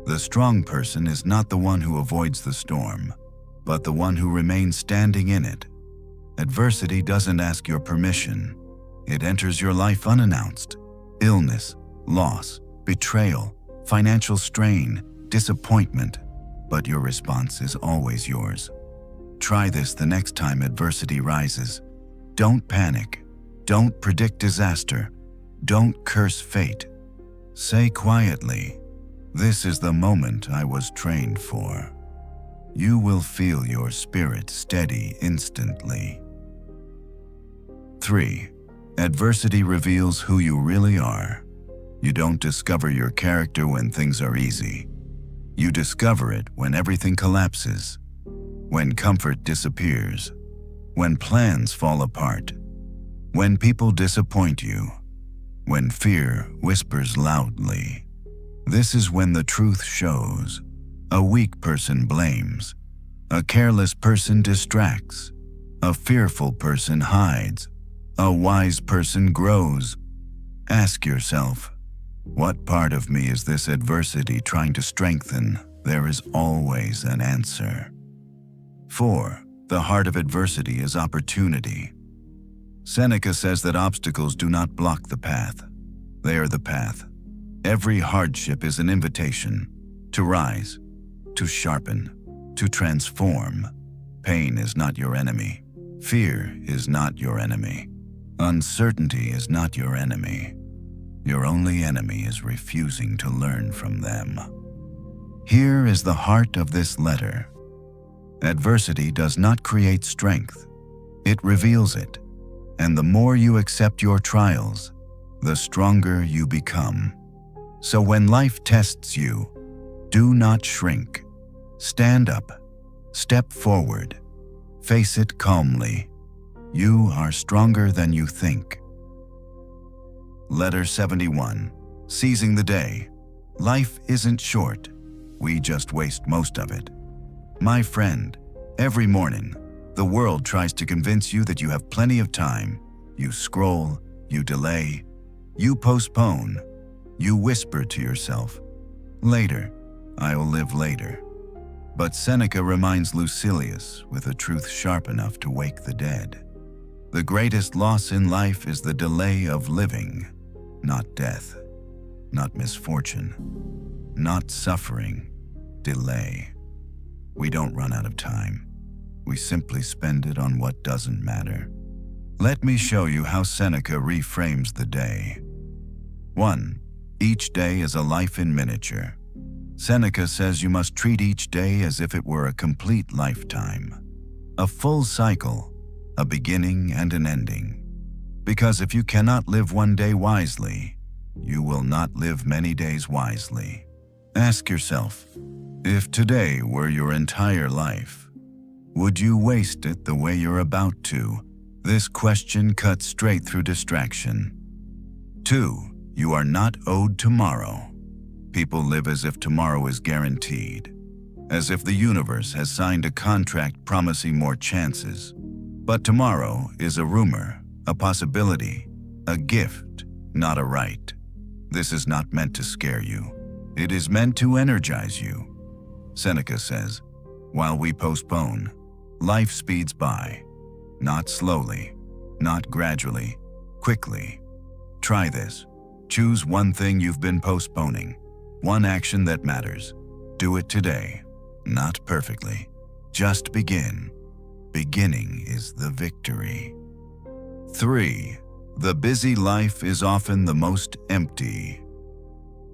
the strong person is not the one who avoids the storm, but the one who remains standing in it. Adversity doesn't ask your permission. It enters your life unannounced. Illness, loss, betrayal, financial strain, disappointment, but your response is always yours. Try this the next time adversity rises. Don't panic. Don't predict disaster. Don't curse fate. Say quietly, "This is the moment I was trained for." You will feel your spirit steady instantly. 3. Adversity reveals who you really are. You don't discover your character when things are easy. You discover it when everything collapses, when comfort disappears, when plans fall apart, when people disappoint you, when fear whispers loudly. This is when the truth shows. A weak person blames. A careless person distracts. A fearful person hides. A wise person grows. Ask yourself, what part of me is this adversity trying to strengthen? There is always an answer. 4. The heart of adversity is opportunity. Seneca says that obstacles do not block the path. They are the path. Every hardship is an invitation to rise, to sharpen, to transform. Pain is not your enemy. Fear is not your enemy. Uncertainty is not your enemy. Your only enemy is refusing to learn from them. Here is the heart of this letter. Adversity does not create strength. It reveals it. And the more you accept your trials, the stronger you become. So when life tests you, do not shrink. Stand up. Step forward. Face it calmly. You are stronger than you think. Letter 71. Seizing the day. Life isn't short. We just waste most of it. My friend, every morning, the world tries to convince you that you have plenty of time. You scroll, you delay, you postpone, you whisper to yourself, "Later, I will live later." But Seneca reminds Lucilius with a truth sharp enough to wake the dead. The greatest loss in life is the delay of living, not death, not misfortune, not suffering, delay. We don't run out of time. We simply spend it on what doesn't matter. Let me show you how Seneca reframes the day. 1. Each day is a life in miniature. Seneca says you must treat each day as if it were a complete lifetime. A full cycle, a beginning and an ending. Because if you cannot live one day wisely, you will not live many days wisely. Ask yourself, if today were your entire life, would you waste it the way you're about to? This question cuts straight through distraction. 2. You are not owed tomorrow. People live as if tomorrow is guaranteed, as if the universe has signed a contract promising more chances. But tomorrow is a rumor, a possibility, a gift, not a right. This is not meant to scare you. It is meant to energize you. Seneca says, while we postpone, life speeds by. Not slowly, not gradually, quickly. Try this. Choose one thing you've been postponing, one action that matters. Do it today. Not perfectly. Just begin. Beginning is the victory. 3. The busy life is often the most empty.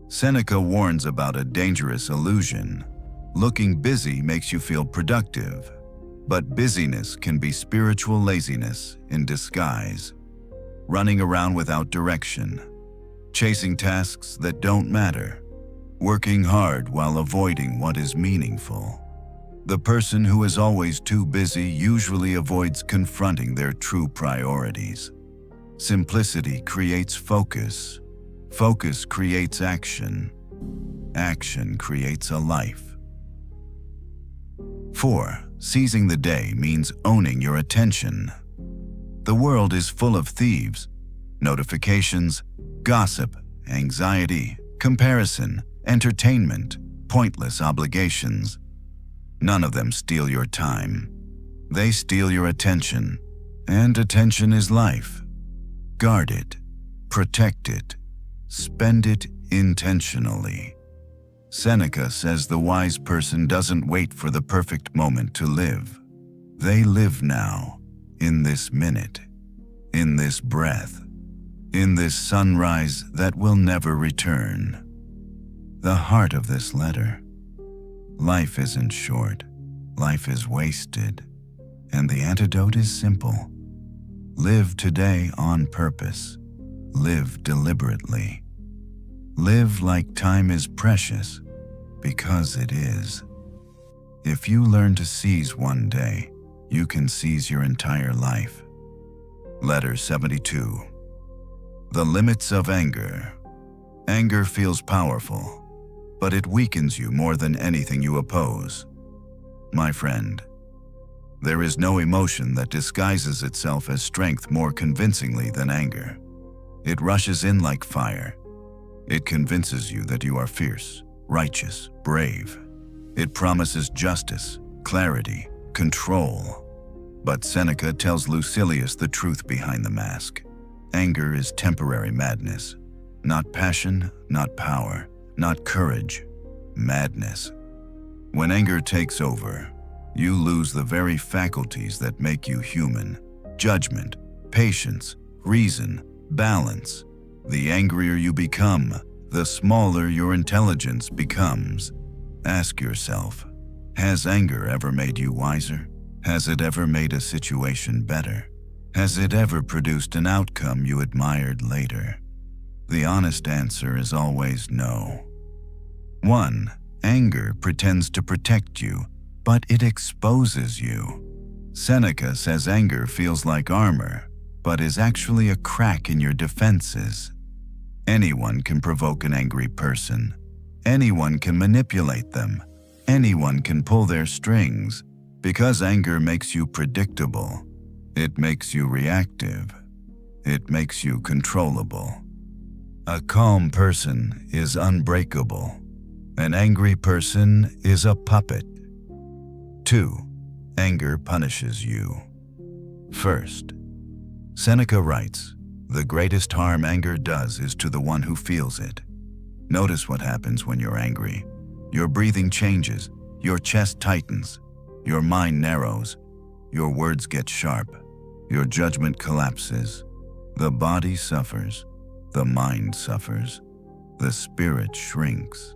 Seneca warns about a dangerous illusion. Looking busy makes you feel productive, but busyness can be spiritual laziness in disguise. Running around without direction, chasing tasks that don't matter, working hard while avoiding what is meaningful. The person who is always too busy usually avoids confronting their true priorities. Simplicity creates focus. Focus creates action. Action creates a life. 4. Seizing the day means owning your attention. The world is full of thieves, notifications, gossip, anxiety, comparison, entertainment, pointless obligations. None of them steal your time. They steal your attention, and attention is life. Guard it, protect it, spend it intentionally. Seneca says the wise person doesn't wait for the perfect moment to live. They live now, in this minute, in this breath, in this sunrise that will never return. The heart of this letter. Life isn't short, life is wasted, and the antidote is simple. Live today on purpose. Live deliberately. Live like time is precious, because it is. If you learn to seize one day, you can seize your entire life. Letter 72. The limits of anger. Anger feels powerful, but it weakens you more than anything you oppose. My friend, there is no emotion that disguises itself as strength more convincingly than anger. It rushes in like fire. It convinces you that you are fierce, righteous, brave. It promises justice, clarity, control. But Seneca tells Lucilius the truth behind the mask. Anger is temporary madness. Not passion, not power, not courage, madness. When anger takes over, you lose the very faculties that make you human. Judgment, patience, reason, balance. The angrier you become, the smaller your intelligence becomes. Ask yourself, has anger ever made you wiser? Has it ever made a situation better? Has it ever produced an outcome you admired later? The honest answer is always no. 1. Anger pretends to protect you, but it exposes you. Seneca says anger feels like armor, but is actually a crack in your defenses. Anyone can provoke an angry person. Anyone can manipulate them. Anyone can pull their strings. Because anger makes you predictable, it makes you reactive. It makes you controllable. A calm person is unbreakable. An angry person is a puppet. 2. Anger punishes you. First, Seneca writes, The greatest harm anger does is to the one who feels it. Notice what happens when you're angry. Your breathing changes, your chest tightens, your mind narrows, your words get sharp, your judgment collapses. The body suffers, the mind suffers, the spirit shrinks.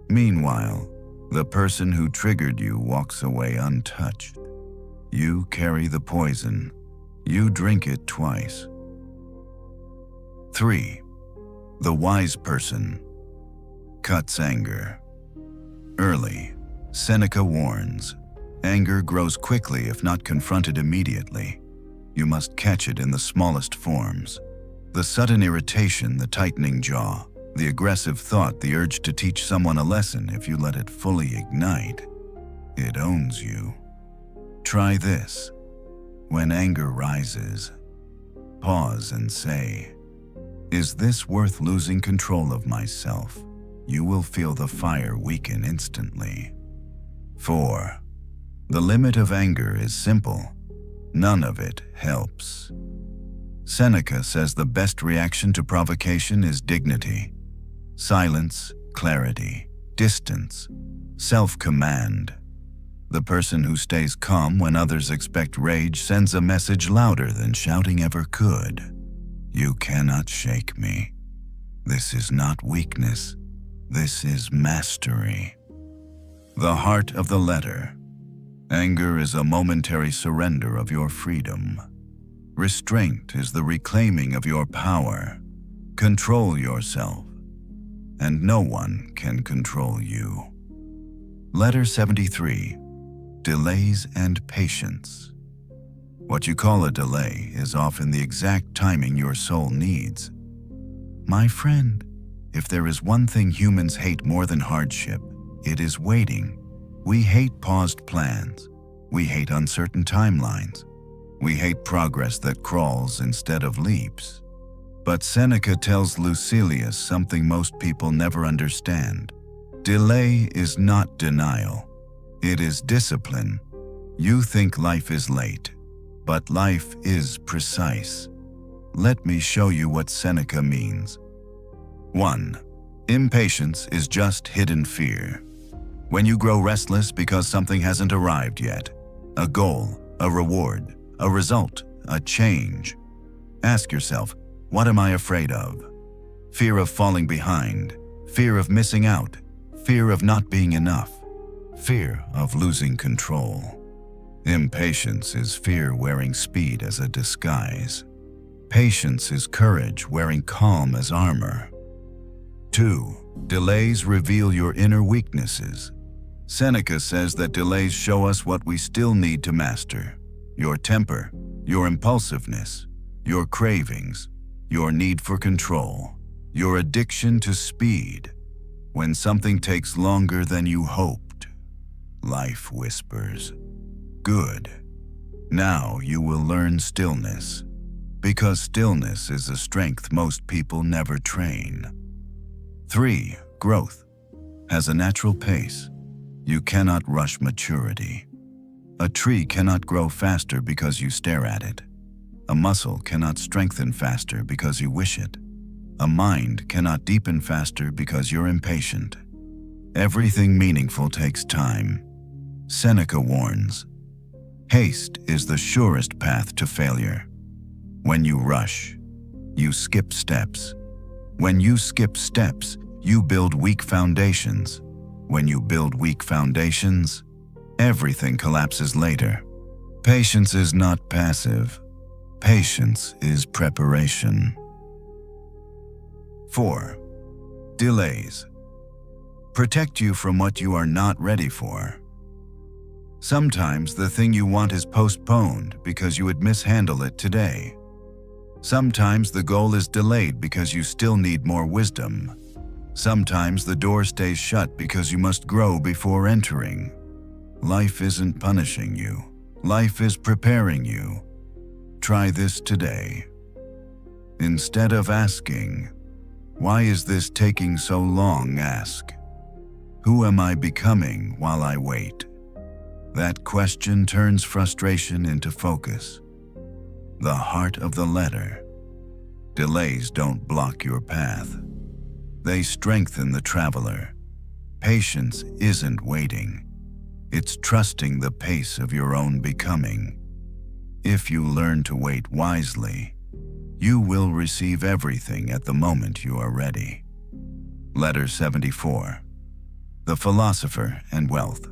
Meanwhile, the person who triggered you walks away untouched. You carry the poison. You drink it twice. 3. The wise person cuts anger. Early, Seneca warns, anger grows quickly if not confronted immediately. You must catch it in the smallest forms. The sudden irritation, the tightening jaw, the aggressive thought, the urge to teach someone a lesson. If you let it fully ignite, it owns you. Try this. When anger rises, pause and say, "Is this worth losing control of myself?" You will feel the fire weaken instantly. 4. The limit of anger is simple. None of it helps. Seneca says the best reaction to provocation is dignity, silence, clarity, distance, self-command. The person who stays calm when others expect rage sends a message louder than shouting ever could. You cannot shake me. This is not weakness. This is mastery. The heart of the letter. Anger is a momentary surrender of your freedom. Restraint is the reclaiming of your power. Control yourself, and no one can control you. Letter 73. Delays and patience. What you call a delay is often the exact timing your soul needs. My friend, if there is one thing humans hate more than hardship, it is waiting. We hate paused plans. We hate uncertain timelines. We hate progress that crawls instead of leaps. But Seneca tells Lucilius something most people never understand. Delay is not denial. It is discipline. You think life is late, but life is precise. Let me show you what Seneca means. 1. Impatience is just hidden fear. When you grow restless because something hasn't arrived yet, a goal, a reward, a result, a change. Ask yourself, what am I afraid of? Fear of falling behind, fear of missing out, fear of not being enough, fear of losing control. Impatience is fear wearing speed as a disguise. Patience is courage wearing calm as armor. 2. Delays reveal your inner weaknesses. Seneca says that delays show us what we still need to master. Your temper, your impulsiveness, your cravings, your need for control, your addiction to speed. When something takes longer than you hoped, life whispers, "Good. Now you will learn stillness," because stillness is a strength most people never train. 3. Growth has a natural pace. You cannot rush maturity. A tree cannot grow faster because you stare at it. A muscle cannot strengthen faster because you wish it. A mind cannot deepen faster because you're impatient. Everything meaningful takes time. Seneca warns, haste is the surest path to failure. When you rush, you skip steps. When you skip steps, you build weak foundations. When you build weak foundations, everything collapses later. Patience is not passive. Patience is preparation. 4. Delays protect you from what you are not ready for. Sometimes the thing you want is postponed because you would mishandle it today. Sometimes the goal is delayed because you still need more wisdom. Sometimes the door stays shut because you must grow before entering. Life isn't punishing you. Life is preparing you. Try this today. Instead of asking, "Why is this taking so long?" ask, "Who am I becoming while I wait?" That question turns frustration into focus. The heart of the letter. Delays don't block your path. They strengthen the traveler. Patience isn't waiting. It's trusting the pace of your own becoming. If you learn to wait wisely, you will receive everything at the moment you are ready. Letter 74. The Philosopher and Wealth.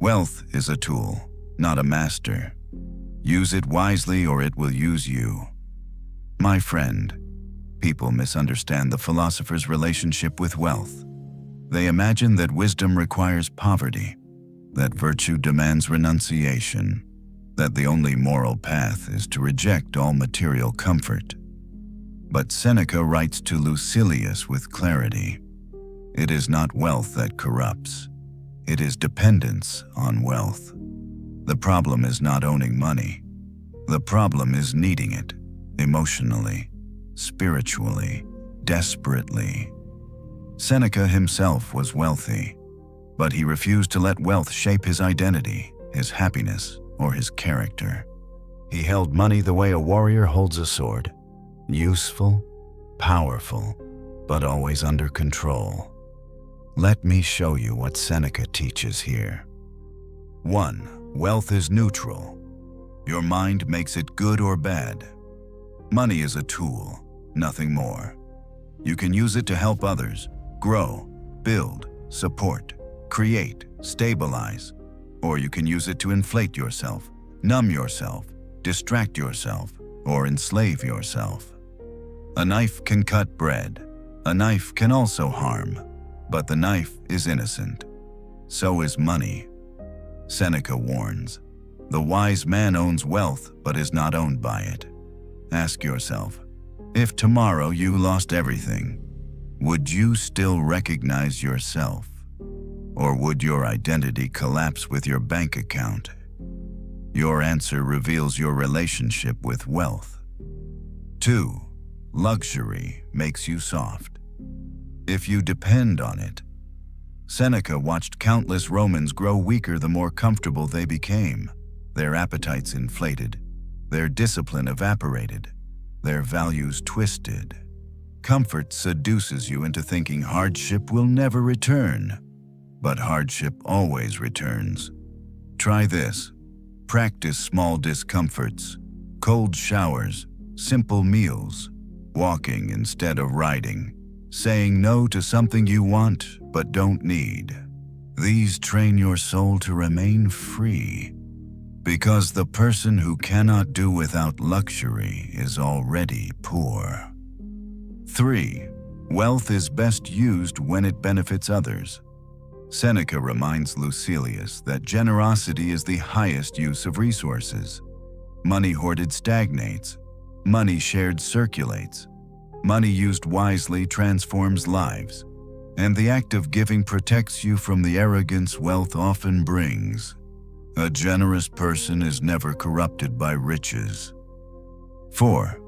Wealth is a tool, not a master. Use it wisely or it will use you. My friend, people misunderstand the philosopher's relationship with wealth. They imagine that wisdom requires poverty, that virtue demands renunciation, that the only moral path is to reject all material comfort. But Seneca writes to Lucilius with clarity. It is not wealth that corrupts. It is dependence on wealth. The problem is not owning money. The problem is needing it, emotionally, spiritually, desperately. Seneca himself was wealthy, but he refused to let wealth shape his identity, his happiness, or his character. He held money the way a warrior holds a sword, useful, powerful, but always under control. Let me show you what Seneca teaches here. 1. Wealth is neutral. Your mind makes it good or bad. Money is a tool, nothing more. You can use it to help others, grow, build, support, create, stabilize. Or you can use it to inflate yourself, numb yourself, distract yourself, or enslave yourself. A knife can cut bread. A knife can also harm, but the knife is innocent. So is money. Seneca warns, the wise man owns wealth but is not owned by it. Ask yourself, if tomorrow you lost everything, would you still recognize yourself? Or would your identity collapse with your bank account? Your answer reveals your relationship with wealth. 2. Luxury makes you soft. If you depend on it. Seneca watched countless Romans grow weaker the more comfortable they became. Their appetites inflated, their discipline evaporated, their values twisted. Comfort seduces you into thinking hardship will never return. But hardship always returns. Try this. Practice small discomforts, cold showers, simple meals, walking instead of riding, saying no to something you want but don't need. These train your soul to remain free, because the person who cannot do without luxury is already poor. 3. Wealth is best used when it benefits others. Seneca reminds Lucilius that generosity is the highest use of resources. Money hoarded stagnates. Money shared circulates. Money used wisely transforms lives. And the act of giving protects you from the arrogance wealth often brings. A generous person is never corrupted by riches. 4.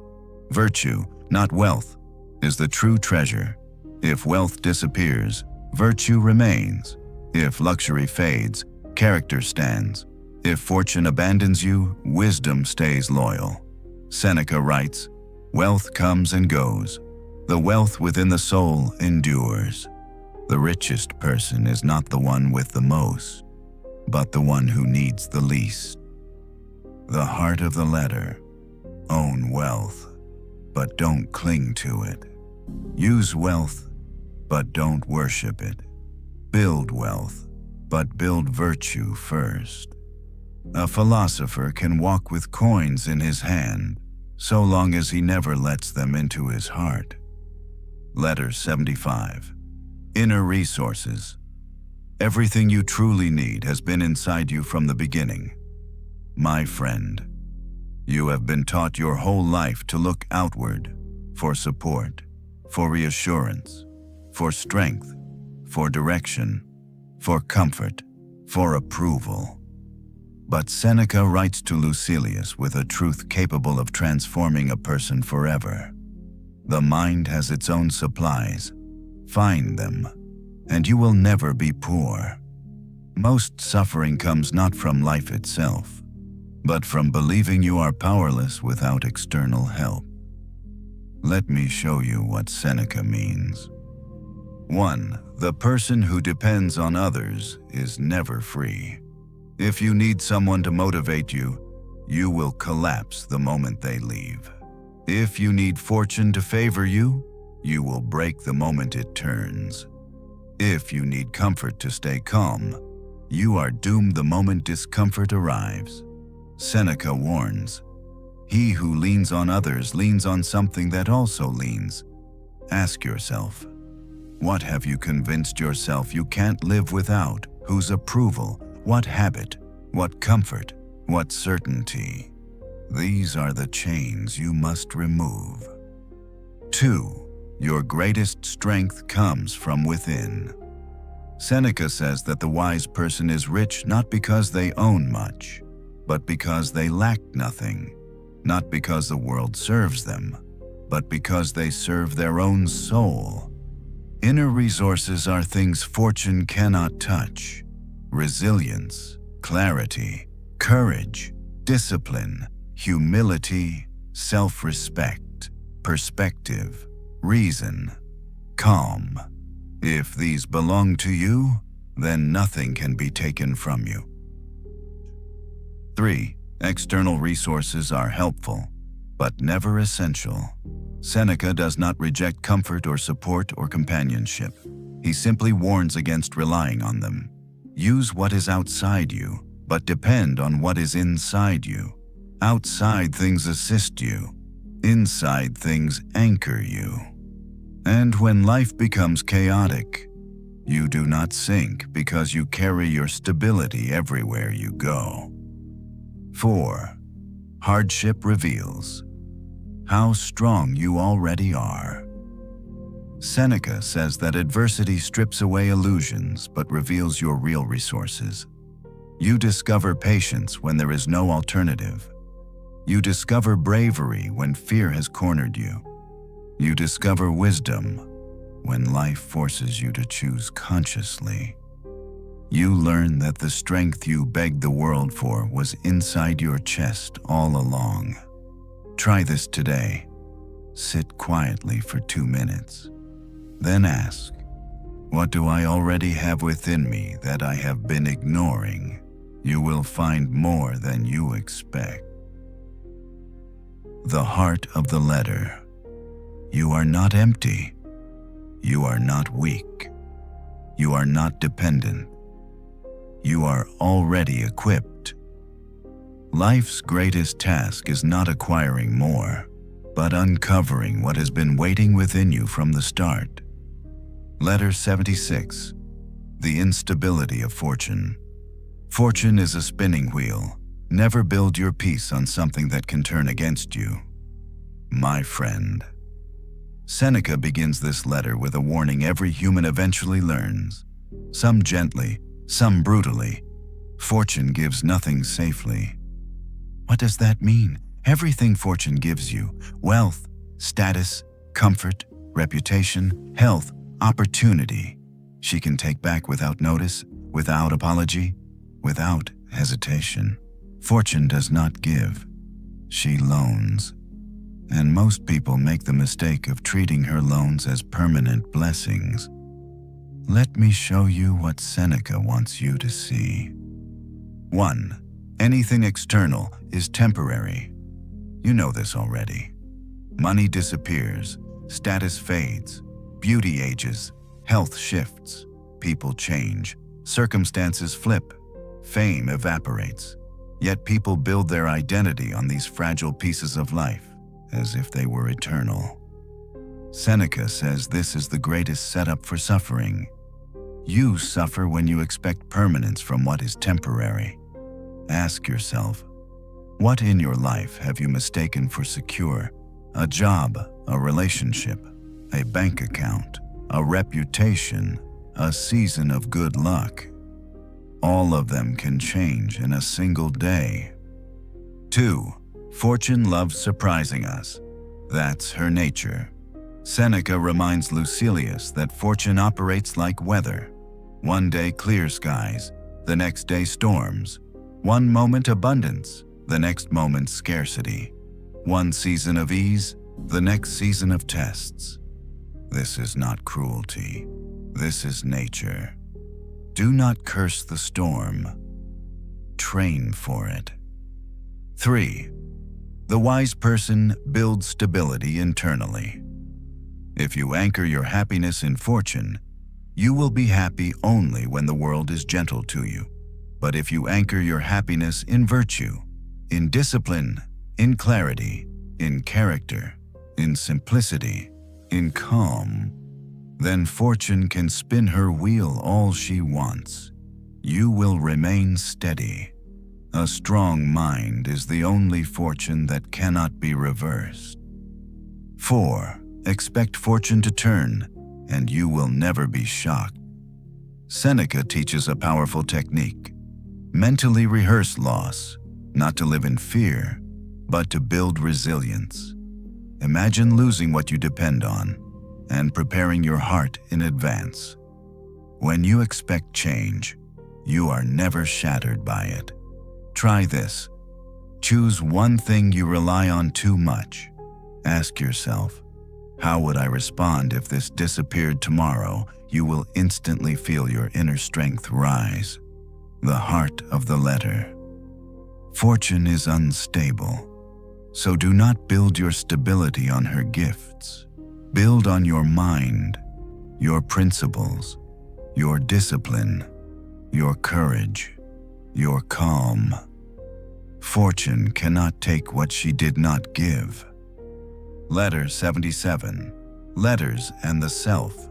Virtue, not wealth, is the true treasure. If wealth disappears, virtue remains. If luxury fades, character stands. If fortune abandons you, wisdom stays loyal. Seneca writes, wealth comes and goes. The wealth within the soul endures. The richest person is not the one with the most, but the one who needs the least. The heart of the letter: own wealth, but don't cling to it. Use wealth, but don't worship it. Build wealth, but build virtue first. A philosopher can walk with coins in his hand, so long as he never lets them into his heart. Letter 75. Inner resources. Everything you truly need has been inside you from the beginning. My friend, you have been taught your whole life to look outward for support, for reassurance, for strength, for direction, for comfort, for approval. But Seneca writes to Lucilius with a truth capable of transforming a person forever. The mind has its own supplies. Find them, and you will never be poor. Most suffering comes not from life itself, but from believing you are powerless without external help. Let me show you what Seneca means. 1. The person who depends on others is never free. If you need someone to motivate you, you will collapse the moment they leave. If you need fortune to favor you, you will break the moment it turns. If you need comfort to stay calm, you are doomed the moment discomfort arrives. Seneca warns, "He who leans on others leans on something that also leans." Ask yourself, what have you convinced yourself you can't live without? Whose approval? What habit? What comfort? What certainty? These are the chains you must remove. 2. Your greatest strength comes from within. Seneca says that the wise person is rich not because they own much, but because they lack nothing. Not because the world serves them, but because they serve their own soul. Inner resources are things fortune cannot touch. Resilience, clarity, courage, discipline, humility, self-respect, perspective, reason, calm. If these belong to you, then nothing can be taken from you. 3. External resources are helpful, but never essential. Seneca does not reject comfort or support or companionship. He simply warns against relying on them. Use what is outside you, but depend on what is inside you. Outside things assist you. Inside things anchor you. And when life becomes chaotic, you do not sink because you carry your stability everywhere you go. 4. Hardship reveals how strong you already are. Seneca says that adversity strips away illusions but reveals your real resources. You discover patience when there is no alternative. You discover bravery when fear has cornered you. You discover wisdom when life forces you to choose consciously. You learn that the strength you begged the world for was inside your chest all along. Try this today. Sit quietly for 2 minutes. Then ask, what do I already have within me that I have been ignoring? You will find more than you expect. The heart of the letter. You are not empty. You are not weak. You are not dependent. You are already equipped. Life's greatest task is not acquiring more, but uncovering what has been waiting within you from the start. Letter 76. The instability of fortune. Fortune is a spinning wheel. Never build your peace on something that can turn against you. My friend. Seneca begins this letter with a warning every human eventually learns. Some gently, some brutally. Fortune gives nothing safely. What does that mean? Everything fortune gives you, wealth, status, comfort, reputation, health, opportunity, she can take back without notice, without apology, without hesitation. Fortune does not give. She loans. And most people make the mistake of treating her loans as permanent blessings. Let me show you what Seneca wants you to see. 1. Anything external is temporary. You know this already. Money disappears, status fades, beauty ages, health shifts, people change, circumstances flip, fame evaporates. Yet people build their identity on these fragile pieces of life, as if they were eternal. Seneca says this is the greatest setup for suffering. You suffer when you expect permanence from what is temporary. Ask yourself, what in your life have you mistaken for secure? A job, a relationship, a bank account, a reputation, a season of good luck. All of them can change in a single day. 2. Fortune loves surprising us. That's her nature. Seneca reminds Lucilius that fortune operates like weather. One day clear skies, the next day storms. One moment abundance, the next moment scarcity. One season of ease, The next season of tests. This is not cruelty. This is nature. Do not curse the storm. Train for it. 3. The wise person builds stability internally. If you anchor your happiness in fortune, you will be happy only when the world is gentle to you. But if you anchor your happiness in virtue, in discipline, in clarity, in character, in simplicity, in calm, then fortune can spin her wheel all she wants. You will remain steady. A strong mind is the only fortune that cannot be reversed. 4. Expect fortune to turn, and you will never be shocked. Seneca teaches a powerful technique. Mentally rehearse loss, not to live in fear, but to build resilience. Imagine losing what you depend on, and preparing your heart in advance. When you expect change, you are never shattered by it. Try this. Choose one thing you rely on too much. Ask yourself, how would I respond if this disappeared tomorrow? You will instantly feel your inner strength rise. The heart of the letter. Fortune is unstable, so do not build your stability on her gifts. Build on your mind, your principles, your discipline, your courage, your calm. Fortune cannot take what she did not give. Letter 77. Letters and the Self.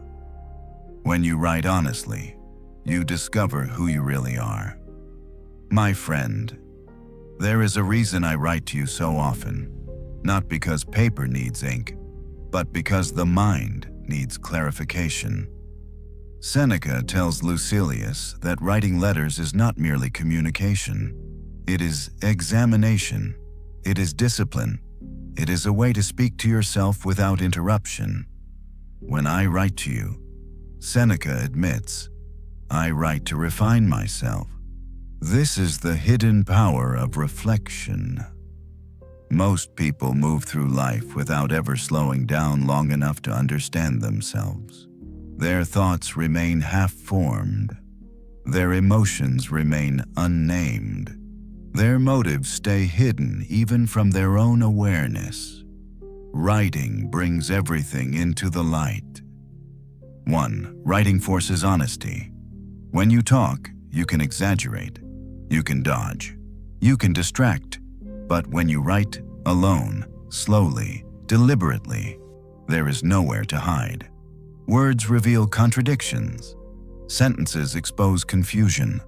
When you write honestly, you discover who you really are. My friend, there is a reason I write to you so often, not because paper needs ink, but because the mind needs clarification. Seneca tells Lucilius that writing letters is not merely communication. It is examination. It is discipline. It is a way to speak to yourself without interruption. When I write to you, Seneca admits, I write to refine myself. This is the hidden power of reflection. Most people move through life without ever slowing down long enough to understand themselves. Their thoughts remain half-formed. Their emotions remain unnamed. Their motives stay hidden even from their own awareness. Writing brings everything into the light. 1. Writing forces honesty. When you talk, you can exaggerate. You can dodge. You can distract. But when you write, alone, slowly, deliberately, there is nowhere to hide. Words reveal contradictions. Sentences expose confusion.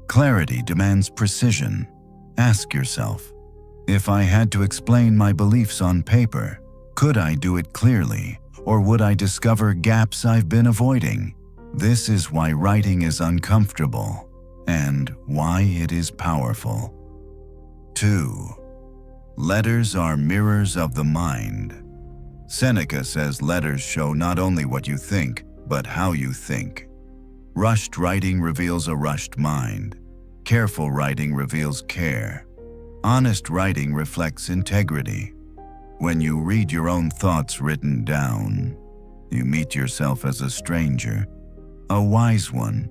Clarity demands precision. Ask yourself, if I had to explain my beliefs on paper, could I do it clearly, or would I discover gaps I've been avoiding? This is why writing is uncomfortable, and why it is powerful. 2. Letters are mirrors of the mind. Seneca says letters show not only what you think, but how you think. Rushed writing reveals a rushed mind. Careful writing reveals care. Honest writing reflects integrity. When you read your own thoughts written down, you meet yourself as a stranger, a wise one,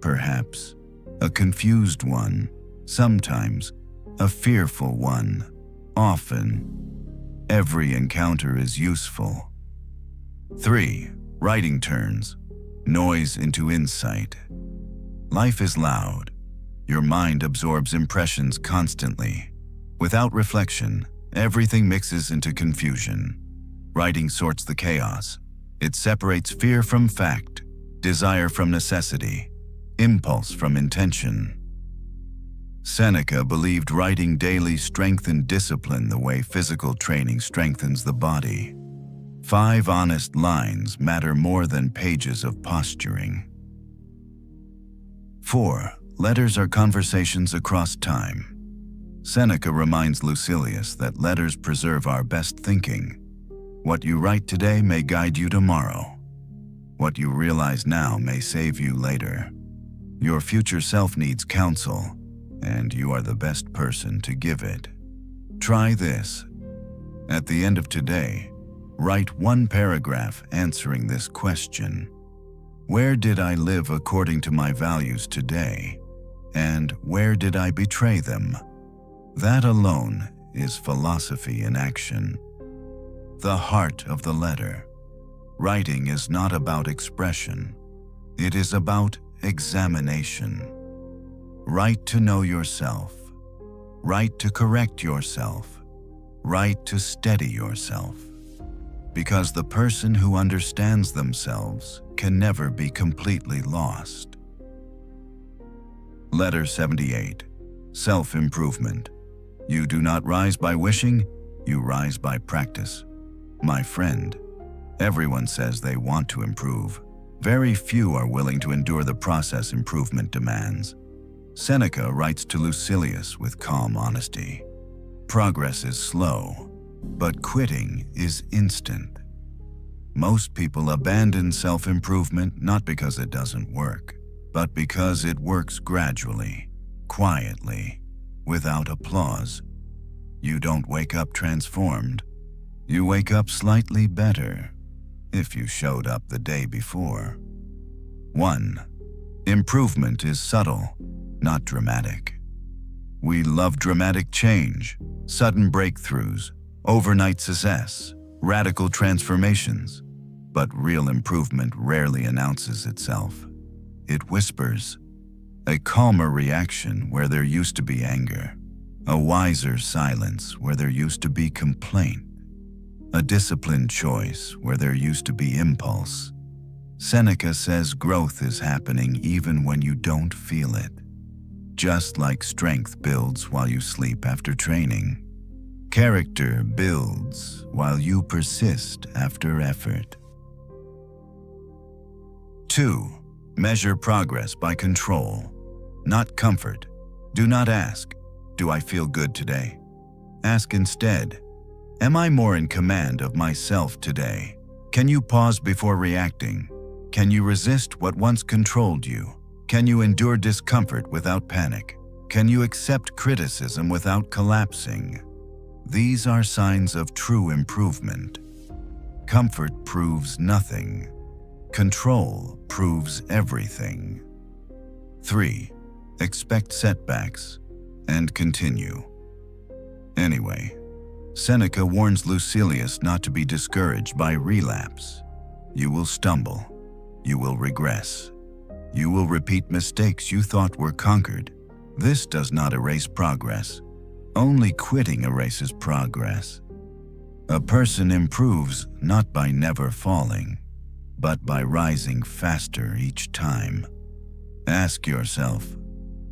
perhaps, a confused one, sometimes a fearful one. Often, every encounter is useful. 3. Writing turns noise into insight. Life is loud. Your mind absorbs impressions constantly. Without reflection, everything mixes into confusion. Writing sorts the chaos. It separates fear from fact, desire from necessity, impulse from intention. Seneca believed writing daily strengthened discipline the way physical training strengthens the body. 5 honest lines matter more than pages of posturing. 4. Letters are conversations across time. Seneca reminds Lucilius that letters preserve our best thinking. What you write today may guide you tomorrow. What you realize now may save you later. Your future self needs counsel, and you are the best person to give it. Try this. At the end of today, Write one paragraph answering this question. Where did I live according to my values today? And where did I betray them? That alone is philosophy in action. The heart of the letter. Writing is not about expression. It is about examination. Write to know yourself. Write to correct yourself. Write to steady yourself. Because the person who understands themselves can never be completely lost. Letter 78. Self-improvement. You do not rise by wishing, you rise by practice. My friend, everyone says they want to improve. Very few are willing to endure the process improvement demands. Seneca writes to Lucilius with calm honesty. Progress is slow, but quitting is instant. Most people abandon self-improvement not because it doesn't work, but because it works gradually, quietly, without applause. You don't wake up transformed. You wake up slightly better, if you showed up the day before. 1. Improvement is subtle, not dramatic. We love dramatic change, sudden breakthroughs, overnight success, radical transformations. But real improvement rarely announces itself. It whispers. A calmer reaction where there used to be anger. A wiser silence where there used to be complaint. A disciplined choice where there used to be impulse. Seneca says growth is happening even when you don't feel it. Just like strength builds while you sleep after training. Character builds while you persist after effort. 2. Measure progress by control, not comfort. Do not ask, do I feel good today? Ask instead, am I more in command of myself today? Can you pause before reacting? Can you resist what once controlled you? Can you endure discomfort without panic? Can you accept criticism without collapsing? These are signs of true improvement. Comfort proves nothing. Control proves everything. 3. Expect setbacks and continue. Anyway, Seneca warns Lucilius not to be discouraged by relapse. You will stumble. You will regress. You will repeat mistakes you thought were conquered. This does not erase progress. Only quitting erases progress. A person improves not by never falling, but by rising faster each time. Ask yourself,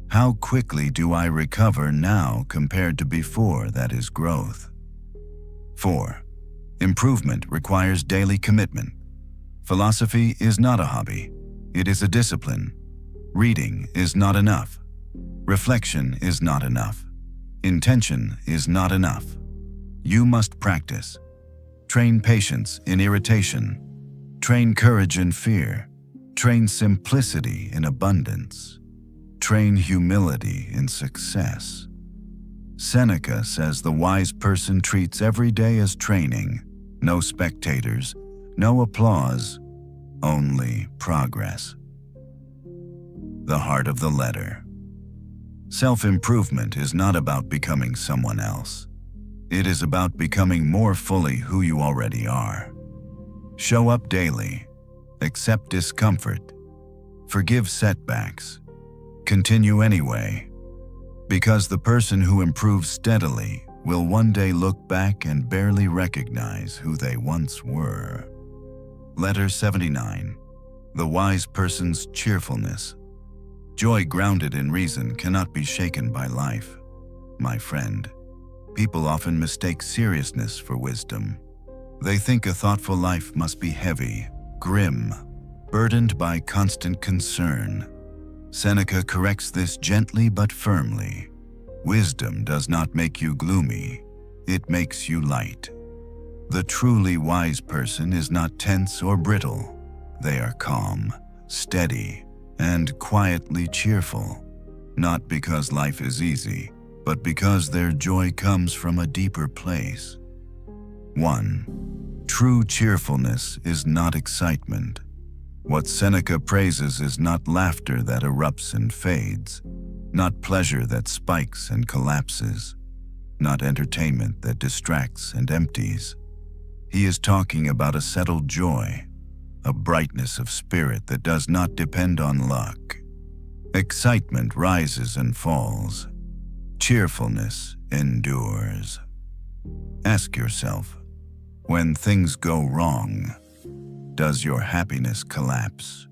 how quickly do I recover now compared to before? That is growth. 4. Improvement requires daily commitment. Philosophy is not a hobby. It is a discipline. Reading is not enough. Reflection is not enough. Intention is not enough. You must practice. Train patience in irritation. Train courage in fear. Train simplicity in abundance. Train humility in success. Seneca says the wise person treats every day as training. No spectators, no applause, only progress. The heart of the letter. Self-improvement is not about becoming someone else. It is about becoming more fully who you already are. Show up daily. Accept discomfort. Forgive setbacks. Continue anyway. Because the person who improves steadily will one day look back and barely recognize who they once were. Letter 79. The wise person's cheerfulness. Joy grounded in reason cannot be shaken by life. My friend, people often mistake seriousness for wisdom. They think a thoughtful life must be heavy, grim, burdened by constant concern. Seneca corrects this gently but firmly. Wisdom does not make you gloomy, it makes you light. The truly wise person is not tense or brittle. They are calm, steady, and quietly cheerful. Not because life is easy, but because their joy comes from a deeper place. 1. True cheerfulness is not excitement. What Seneca praises is not laughter that erupts and fades, not pleasure that spikes and collapses, not entertainment that distracts and empties. He is talking about a settled joy, a brightness of spirit that does not depend on luck. Excitement rises and falls. Cheerfulness endures. Ask yourself, when things go wrong, does your happiness collapse?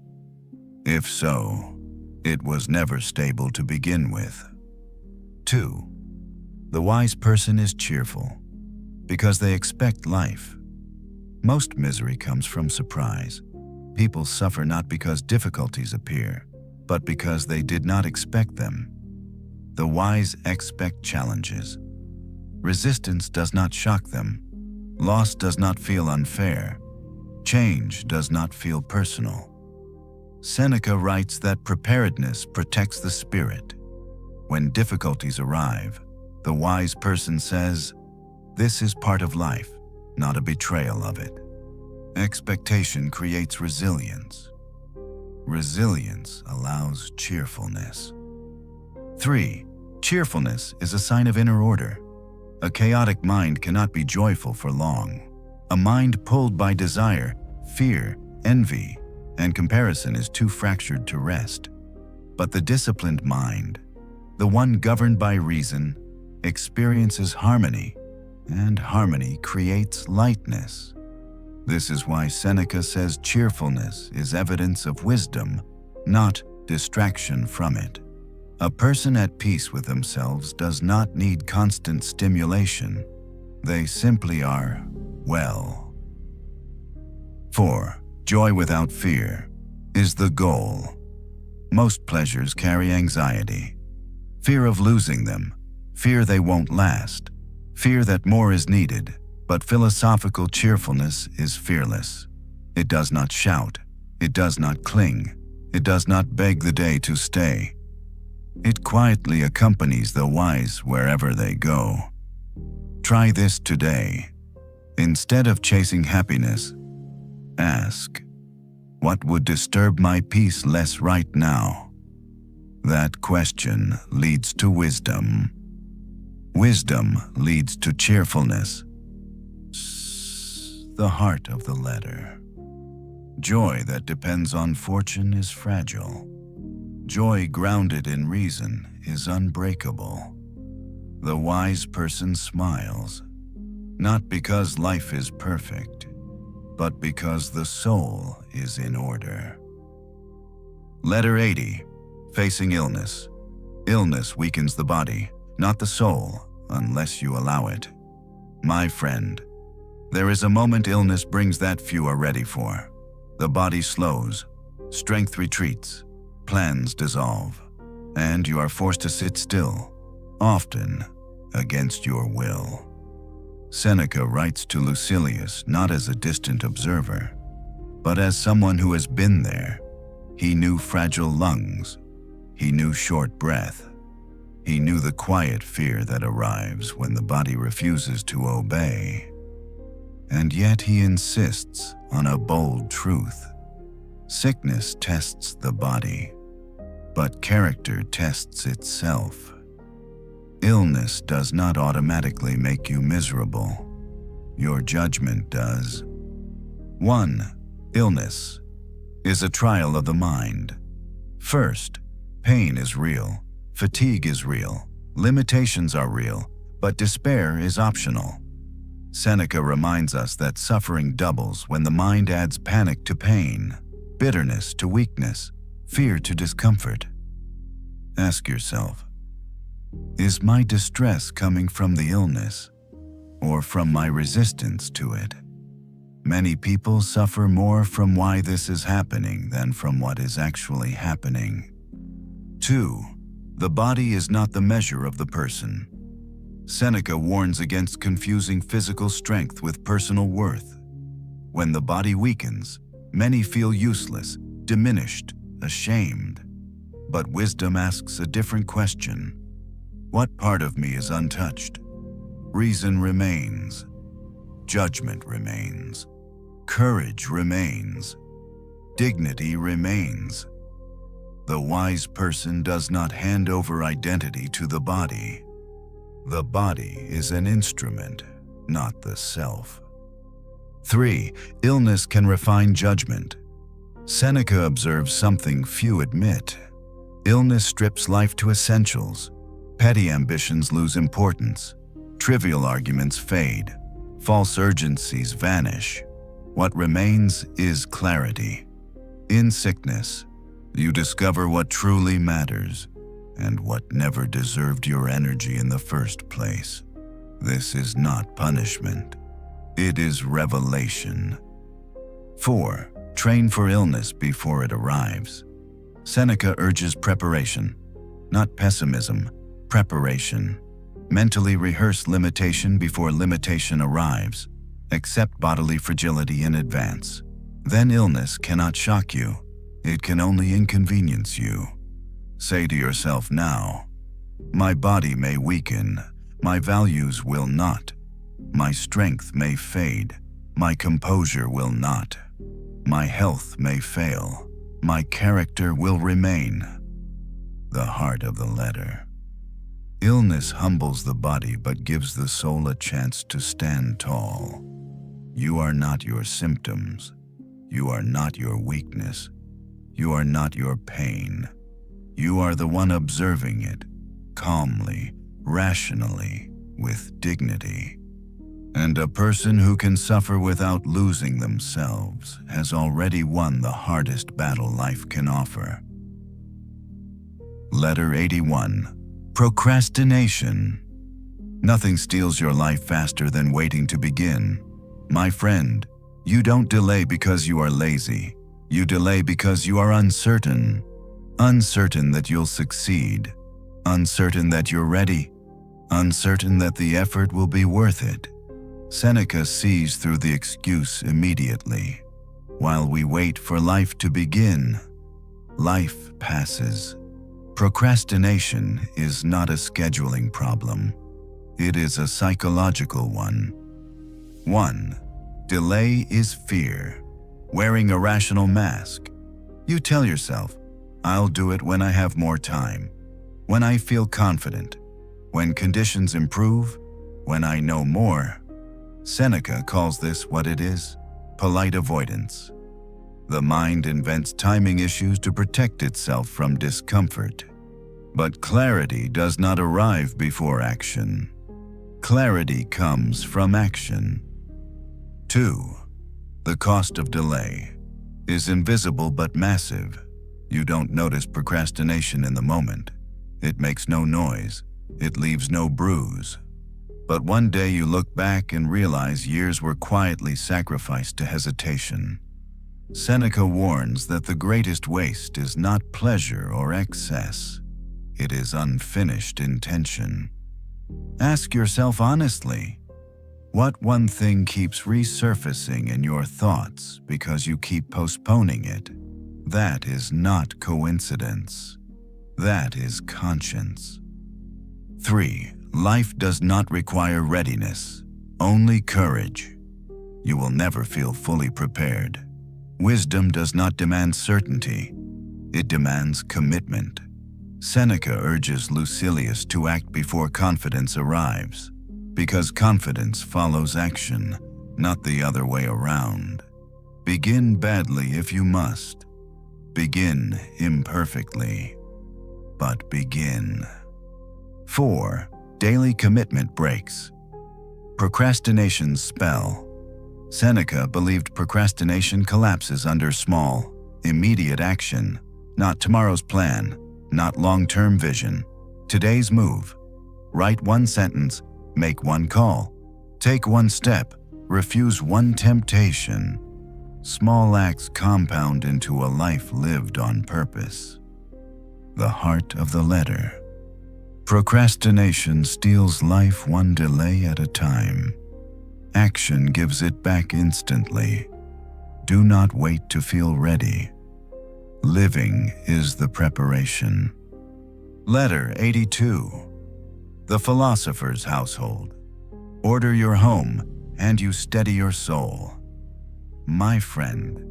If so, it was never stable to begin with. 2. The wise person is cheerful because they expect life. Most misery comes from surprise. People suffer not because difficulties appear, but because they did not expect them. The wise expect challenges. Resistance does not shock them. Loss does not feel unfair. Change does not feel personal. Seneca writes that preparedness protects the spirit. When difficulties arrive, the wise person says, "This is part of life, not a betrayal of it." Expectation creates resilience. Resilience allows cheerfulness. 3. Cheerfulness is a sign of inner order. A chaotic mind cannot be joyful for long. A mind pulled by desire, fear, envy, and comparison is too fractured to rest. But the disciplined mind, the one governed by reason, experiences harmony, and harmony creates lightness. This is why Seneca says cheerfulness is evidence of wisdom, not distraction from it. A person at peace with themselves does not need constant stimulation. They simply are well. 4. Joy without fear is the goal. Most pleasures carry anxiety. Fear of losing them, fear they won't last, fear that more is needed. But philosophical cheerfulness is fearless. It does not shout. It does not cling. It does not beg the day to stay. It quietly accompanies the wise wherever they go. Try this today. Instead of chasing happiness, ask, what would disturb my peace less right now? That question leads to wisdom. Wisdom leads to cheerfulness. The heart of the letter. Joy that depends on fortune is fragile. Joy grounded in reason is unbreakable. The wise person smiles, not because life is perfect, but because the soul is in order. Letter 80. Facing illness. Illness weakens the body, not the soul, unless you allow it. My friend, there is a moment illness brings that few are ready for. The body slows, strength retreats, plans dissolve, and you are forced to sit still, often against your will. Seneca writes to Lucilius not as a distant observer, but as someone who has been there. He knew fragile lungs. He knew short breath. He knew the quiet fear that arrives when the body refuses to obey. And yet he insists on a bold truth. Sickness tests the body, but character tests itself. Illness does not automatically make you miserable. Your judgment does. 1. Illness is a trial of the mind. First, pain is real, fatigue is real, limitations are real, but despair is optional. Seneca reminds us that suffering doubles when the mind adds panic to pain, bitterness to weakness, fear to discomfort. Ask yourself, is my distress coming from the illness or from my resistance to it? Many people suffer more from why this is happening than from what is actually happening. 2. The body is not the measure of the person. Seneca warns against confusing physical strength with personal worth. When the body weakens, many feel useless, diminished, ashamed. But wisdom asks a different question. What part of me is untouched? Reason remains. judgment remains. Courage remains. Dignity remains. The wise person does not hand over identity to the body. The body is an instrument, not the self. 3. Illness can refine judgment. Seneca observes something few admit. Illness strips life to essentials. Petty ambitions lose importance. Trivial arguments fade. False urgencies vanish. What remains is clarity. In sickness, you discover what truly matters and what never deserved your energy in the first place. This is not punishment. It is revelation. 4. Train for illness before it arrives. Seneca urges preparation, not pessimism, preparation. Mentally rehearse limitation before limitation arrives. Accept bodily fragility in advance. Then illness cannot shock you. It can only inconvenience you. Say to yourself now, my body may weaken, my values will not. My strength may fade, my composure will not. My health may fail, my character will remain. The heart of the letter. Illness humbles the body but gives the soul a chance to stand tall. You are not your symptoms. You are not your weakness. You are not your pain. You are the one observing it, calmly, rationally, with dignity. And a person who can suffer without losing themselves has already won the hardest battle life can offer. Letter 81. Procrastination. Nothing steals your life faster than waiting to begin. My friend, you don't delay because you are lazy. You delay because you are uncertain. Uncertain that you'll succeed. Uncertain that you're ready. Uncertain that the effort will be worth it. Seneca sees through the excuse immediately. While we wait for life to begin, life passes. Procrastination is not a scheduling problem. It is a psychological one. 1. Delay is fear. Wearing a rational mask. You tell yourself, I'll do it when I have more time, when I feel confident, when conditions improve, when I know more. Seneca calls this what it is, polite avoidance. The mind invents timing issues to protect itself from discomfort. But clarity does not arrive before action. Clarity comes from action. 2. The cost of delay is invisible but massive. You don't notice procrastination in the moment. It makes no noise. It leaves no bruise. But one day you look back and realize years were quietly sacrificed to hesitation. Seneca warns that the greatest waste is not pleasure or excess. It is unfinished intention. Ask yourself honestly, what one thing keeps resurfacing in your thoughts because you keep postponing it? That is not coincidence. That is conscience. 3. Life does not require readiness, only courage. You will never feel fully prepared. Wisdom does not demand certainty. It demands commitment. Seneca urges Lucilius to act before confidence arrives, because confidence follows action, not the other way around. Begin badly if you must. Begin imperfectly, but begin. 4. Daily commitment breaks. Procrastination's spell. Seneca believed procrastination collapses under small, immediate action, not tomorrow's plan, not long-term vision. Today's move. Write one sentence, make one call, take one step, refuse one temptation. Small acts compound into a life lived on purpose. The heart of the letter. Procrastination steals life one delay at a time. Action gives it back instantly. Do not wait to feel ready. Living is the preparation. Letter 82. The philosopher's household. Order your home, and you steady your soul. My friend,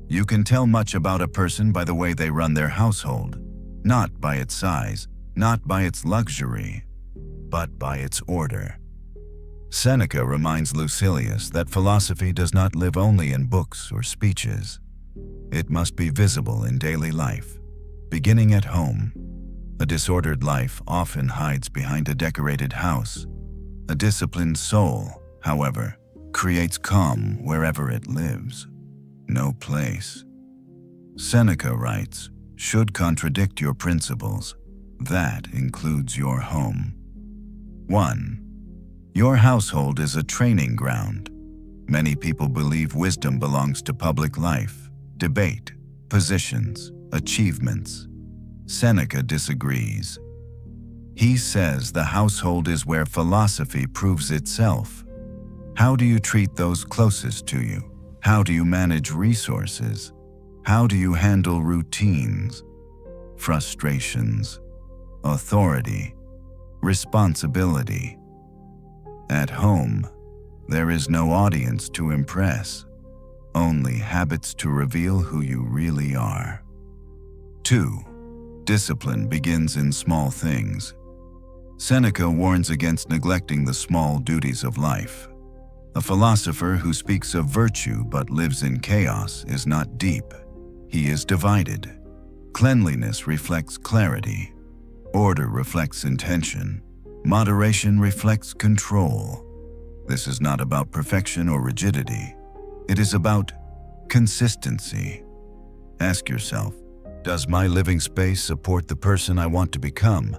you can tell much about a person by the way they run their household, not by its size, not by its luxury, but by its order. Seneca reminds Lucilius that philosophy does not live only in books or speeches. It must be visible in daily life, beginning at home. A disordered life often hides behind a decorated house. A disciplined soul, however, creates calm wherever it lives. No place, Seneca writes, should contradict your principles. That includes your home. 1. Your household is a training ground. Many people believe wisdom belongs to public life, debate, positions, achievements. Seneca disagrees. He says the household is where philosophy proves itself. How do you treat those closest to you? How do you manage resources? How do you handle routines, frustrations, authority, responsibility? At home, there is no audience to impress, only habits to reveal who you really are. 2. Discipline begins in small things. Seneca warns against neglecting the small duties of life. A philosopher who speaks of virtue but lives in chaos is not deep. He is divided. Cleanliness reflects clarity. Order reflects intention. Moderation reflects control. This is not about perfection or rigidity. It is about consistency. Ask yourself, does my living space support the person I want to become,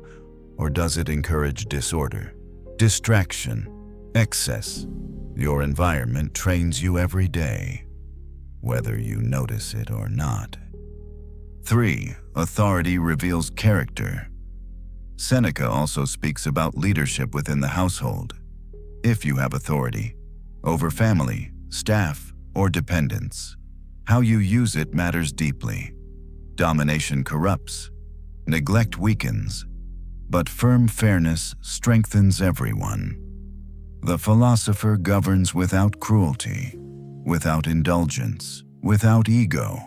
or does it encourage disorder, distraction, excess? Your environment trains you every day, whether you notice it or not. 3. Authority reveals character. Seneca also speaks about leadership within the household. If you have authority over family, staff, or dependents, how you use it matters deeply. Domination corrupts, neglect weakens, but firm fairness strengthens everyone. The philosopher governs without cruelty, without indulgence, without ego.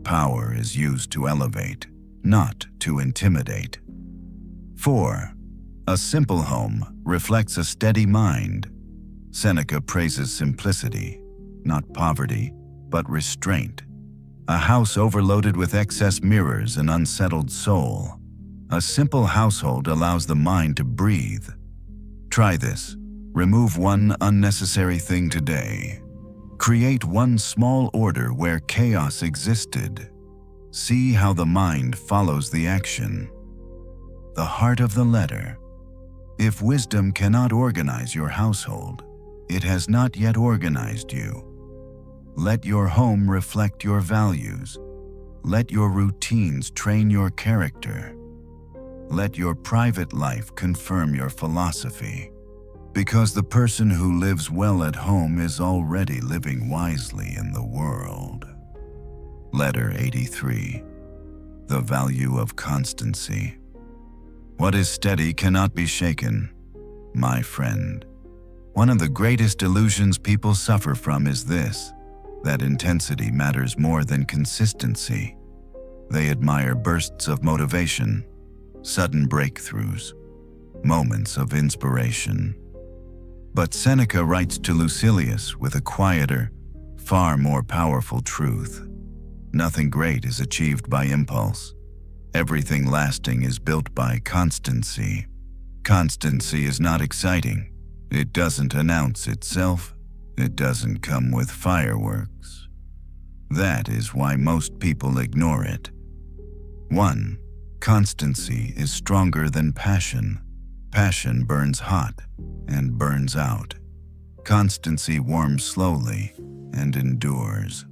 Power is used to elevate, not to intimidate. 4. A simple home reflects a steady mind. Seneca praises simplicity, not poverty, but restraint. A house overloaded with excess mirrors an unsettled soul. A simple household allows the mind to breathe. Try this. Remove one unnecessary thing today. Create one small order where chaos existed. See how the mind follows the action. The heart of the letter. If wisdom cannot organize your household, it has not yet organized you. Let your home reflect your values. Let your routines train your character. Let your private life confirm your philosophy. Because the person who lives well at home is already living wisely in the world. Letter 83. The value of constancy. What is steady cannot be shaken. My friend, one of the greatest illusions people suffer from is this, that intensity matters more than consistency. They admire bursts of motivation, sudden breakthroughs, moments of inspiration. But Seneca writes to Lucilius with a quieter, far more powerful truth. Nothing great is achieved by impulse. Everything lasting is built by constancy. Constancy is not exciting. It doesn't announce itself. It doesn't come with fireworks. That is why most people ignore it. 1. Constancy is stronger than passion. Passion burns hot and burns out. Constancy warms slowly and endures.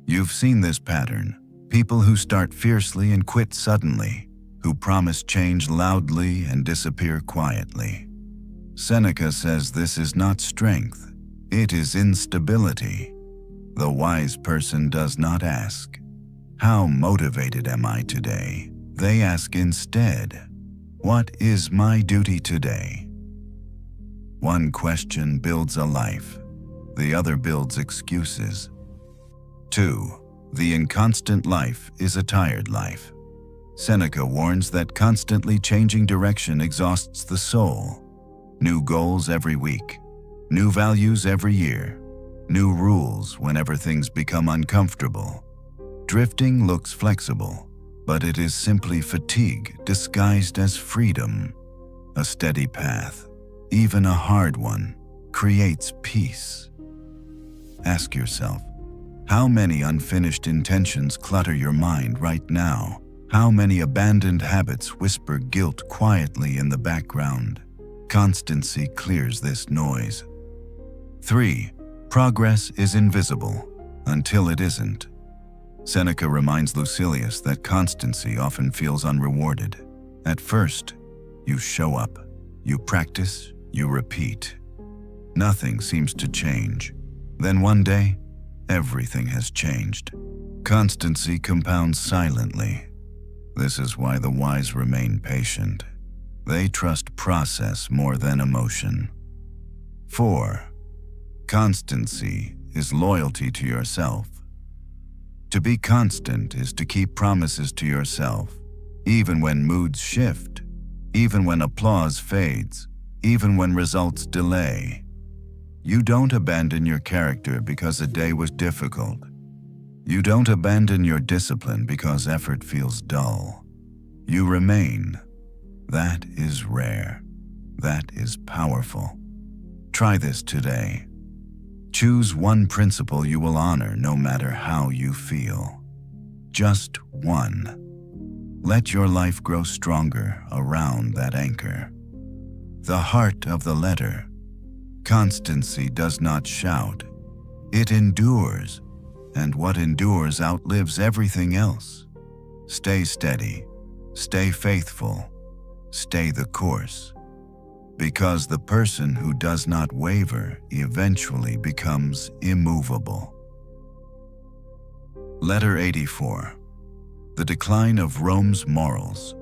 You've seen this pattern. People who start fiercely and quit suddenly, who promise change loudly and disappear quietly. Seneca says this is not strength, it is instability. The wise person does not ask, "How motivated am I today?" They ask instead, "What is my duty today?" One question builds a life, the other builds excuses. 2. The inconstant life is a tired life. Seneca warns that constantly changing direction exhausts the soul. New goals every week, new values every year, new rules whenever things become uncomfortable. Drifting looks flexible, but it is simply fatigue disguised as freedom. A steady path, even a hard one, creates peace. Ask yourself, how many unfinished intentions clutter your mind right now? How many abandoned habits whisper guilt quietly in the background? Constancy clears this noise. 3. Progress is invisible until it isn't. Seneca reminds Lucilius that constancy often feels unrewarded. At first, you show up, you practice, you repeat. Nothing seems to change. Then one day, everything has changed. Constancy compounds silently. This is why the wise remain patient. They trust process more than emotion. 4. Constancy is loyalty to yourself. To be constant is to keep promises to yourself, even when moods shift, even when applause fades, even when results delay. You don't abandon your character because a day was difficult. You don't abandon your discipline because effort feels dull. You remain. That is rare. That is powerful. Try this today. Choose one principle you will honor no matter how you feel. Just one. Let your life grow stronger around that anchor. The heart of the letter. Constancy does not shout. It endures, and what endures outlives everything else. Stay steady, stay faithful, stay the course. Because the person who does not waver eventually becomes immovable. Letter 84. The decline of Rome's morals.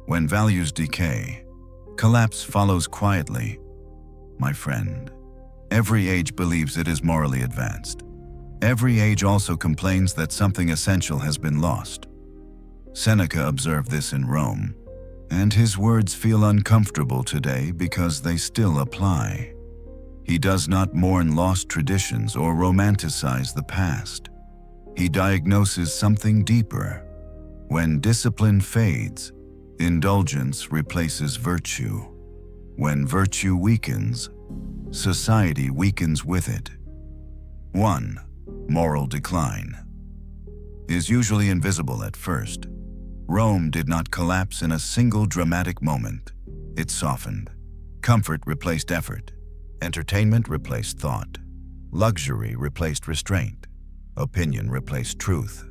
When values decay, collapse follows quietly. My friend, every age believes it is morally advanced. Every age also complains that something essential has been lost. Seneca observed this in Rome, and his words feel uncomfortable today because they still apply. He does not mourn lost traditions or romanticize the past. He diagnoses something deeper. When discipline fades, indulgence replaces virtue. When virtue weakens, society weakens with it. 1. Moral decline is usually invisible at first. Rome did not collapse in a single dramatic moment. It softened. Comfort replaced effort. Entertainment replaced thought. Luxury replaced restraint. Opinion replaced truth.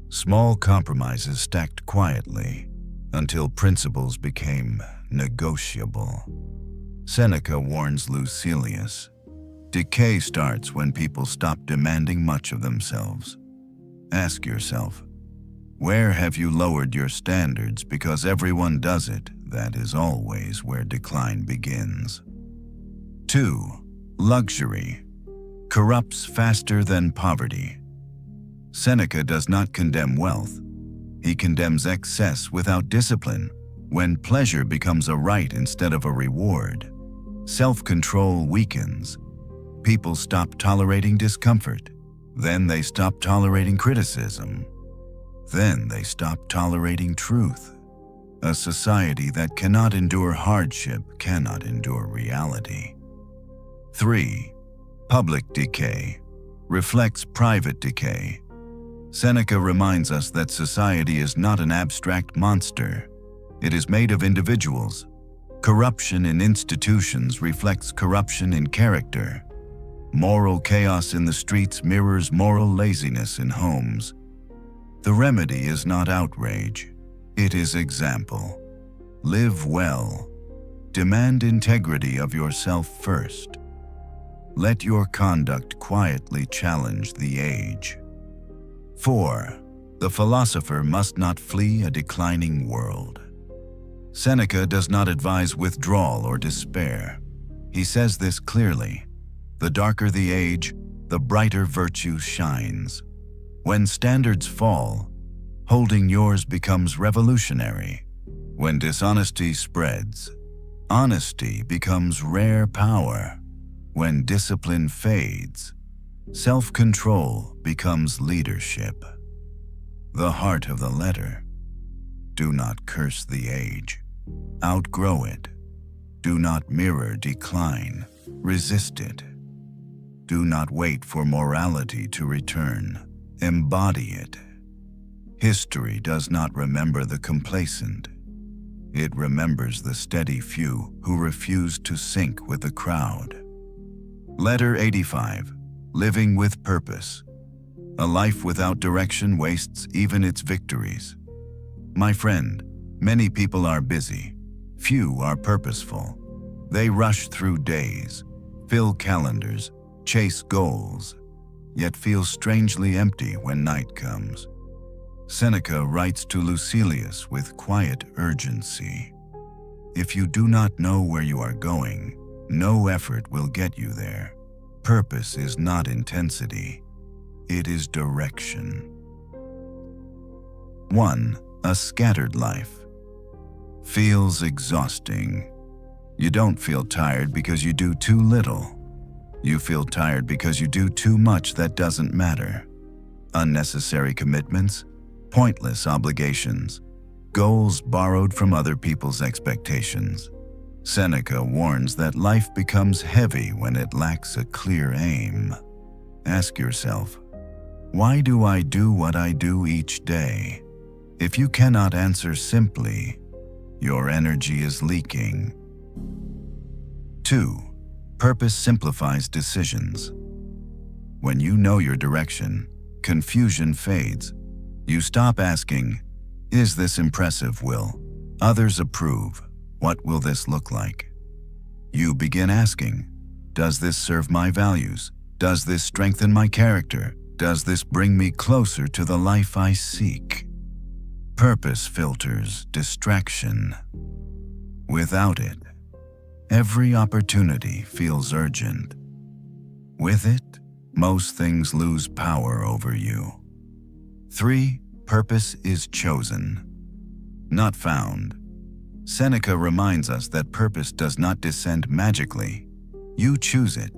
Small compromises stacked quietly until principles became negotiable. Seneca warns Lucilius, decay starts when people stop demanding much of themselves. Ask yourself, where have you lowered your standards because everyone does it? That is always where decline begins. 2. Luxury corrupts faster than poverty. Seneca does not condemn wealth. He condemns excess without discipline. When pleasure becomes a right instead of a reward, self-control weakens. People stop tolerating discomfort. Then they stop tolerating criticism. Then they stop tolerating truth. A society that cannot endure hardship cannot endure reality. 3. Public decay reflects private decay. Seneca reminds us that society is not an abstract monster. It is made of individuals. Corruption in institutions reflects corruption in character. Moral chaos in the streets mirrors moral laziness in homes. The remedy is not outrage. It is example. Live well. Demand integrity of yourself first. Let your conduct quietly challenge the age. 4. The philosopher must not flee a declining world. Seneca does not advise withdrawal or despair. He says this clearly: the darker the age, the brighter virtue shines. When standards fall, holding yours becomes revolutionary. When dishonesty spreads, honesty becomes rare power. When discipline fades, self-control becomes leadership. The heart of the letter: do not curse the age. Outgrow it. Do not mirror decline. Resist it. Do not wait for morality to return. Embody it. History does not remember the complacent. It remembers the steady few who refuse to sink with the crowd. Letter 85. Living with purpose. A life without direction wastes even its victories. My friend, many people are busy. Few are purposeful. They rush through days, fill calendars, chase goals, yet feel strangely empty when night comes. Seneca writes to Lucilius with quiet urgency: if you do not know where you are going, no effort will get you there. Purpose is not intensity, it is direction. 1. A scattered life. Feels exhausting. You don't feel tired because you do too little. You feel tired because you do too much that doesn't matter. Unnecessary commitments, pointless obligations, goals borrowed from other people's expectations. Seneca warns that life becomes heavy when it lacks a clear aim. Ask yourself, why do I do what I do each day? If you cannot answer simply, your energy is leaking. 2. Purpose simplifies decisions. When you know your direction, confusion fades. You stop asking, is this impressive? Will others approve? What will this look like? You begin asking, does this serve my values? Does this strengthen my character? Does this bring me closer to the life I seek? Purpose filters distraction. Without it, every opportunity feels urgent. With it, most things lose power over you. 3. Purpose is chosen, not found. Seneca reminds us that purpose does not descend magically. You choose it.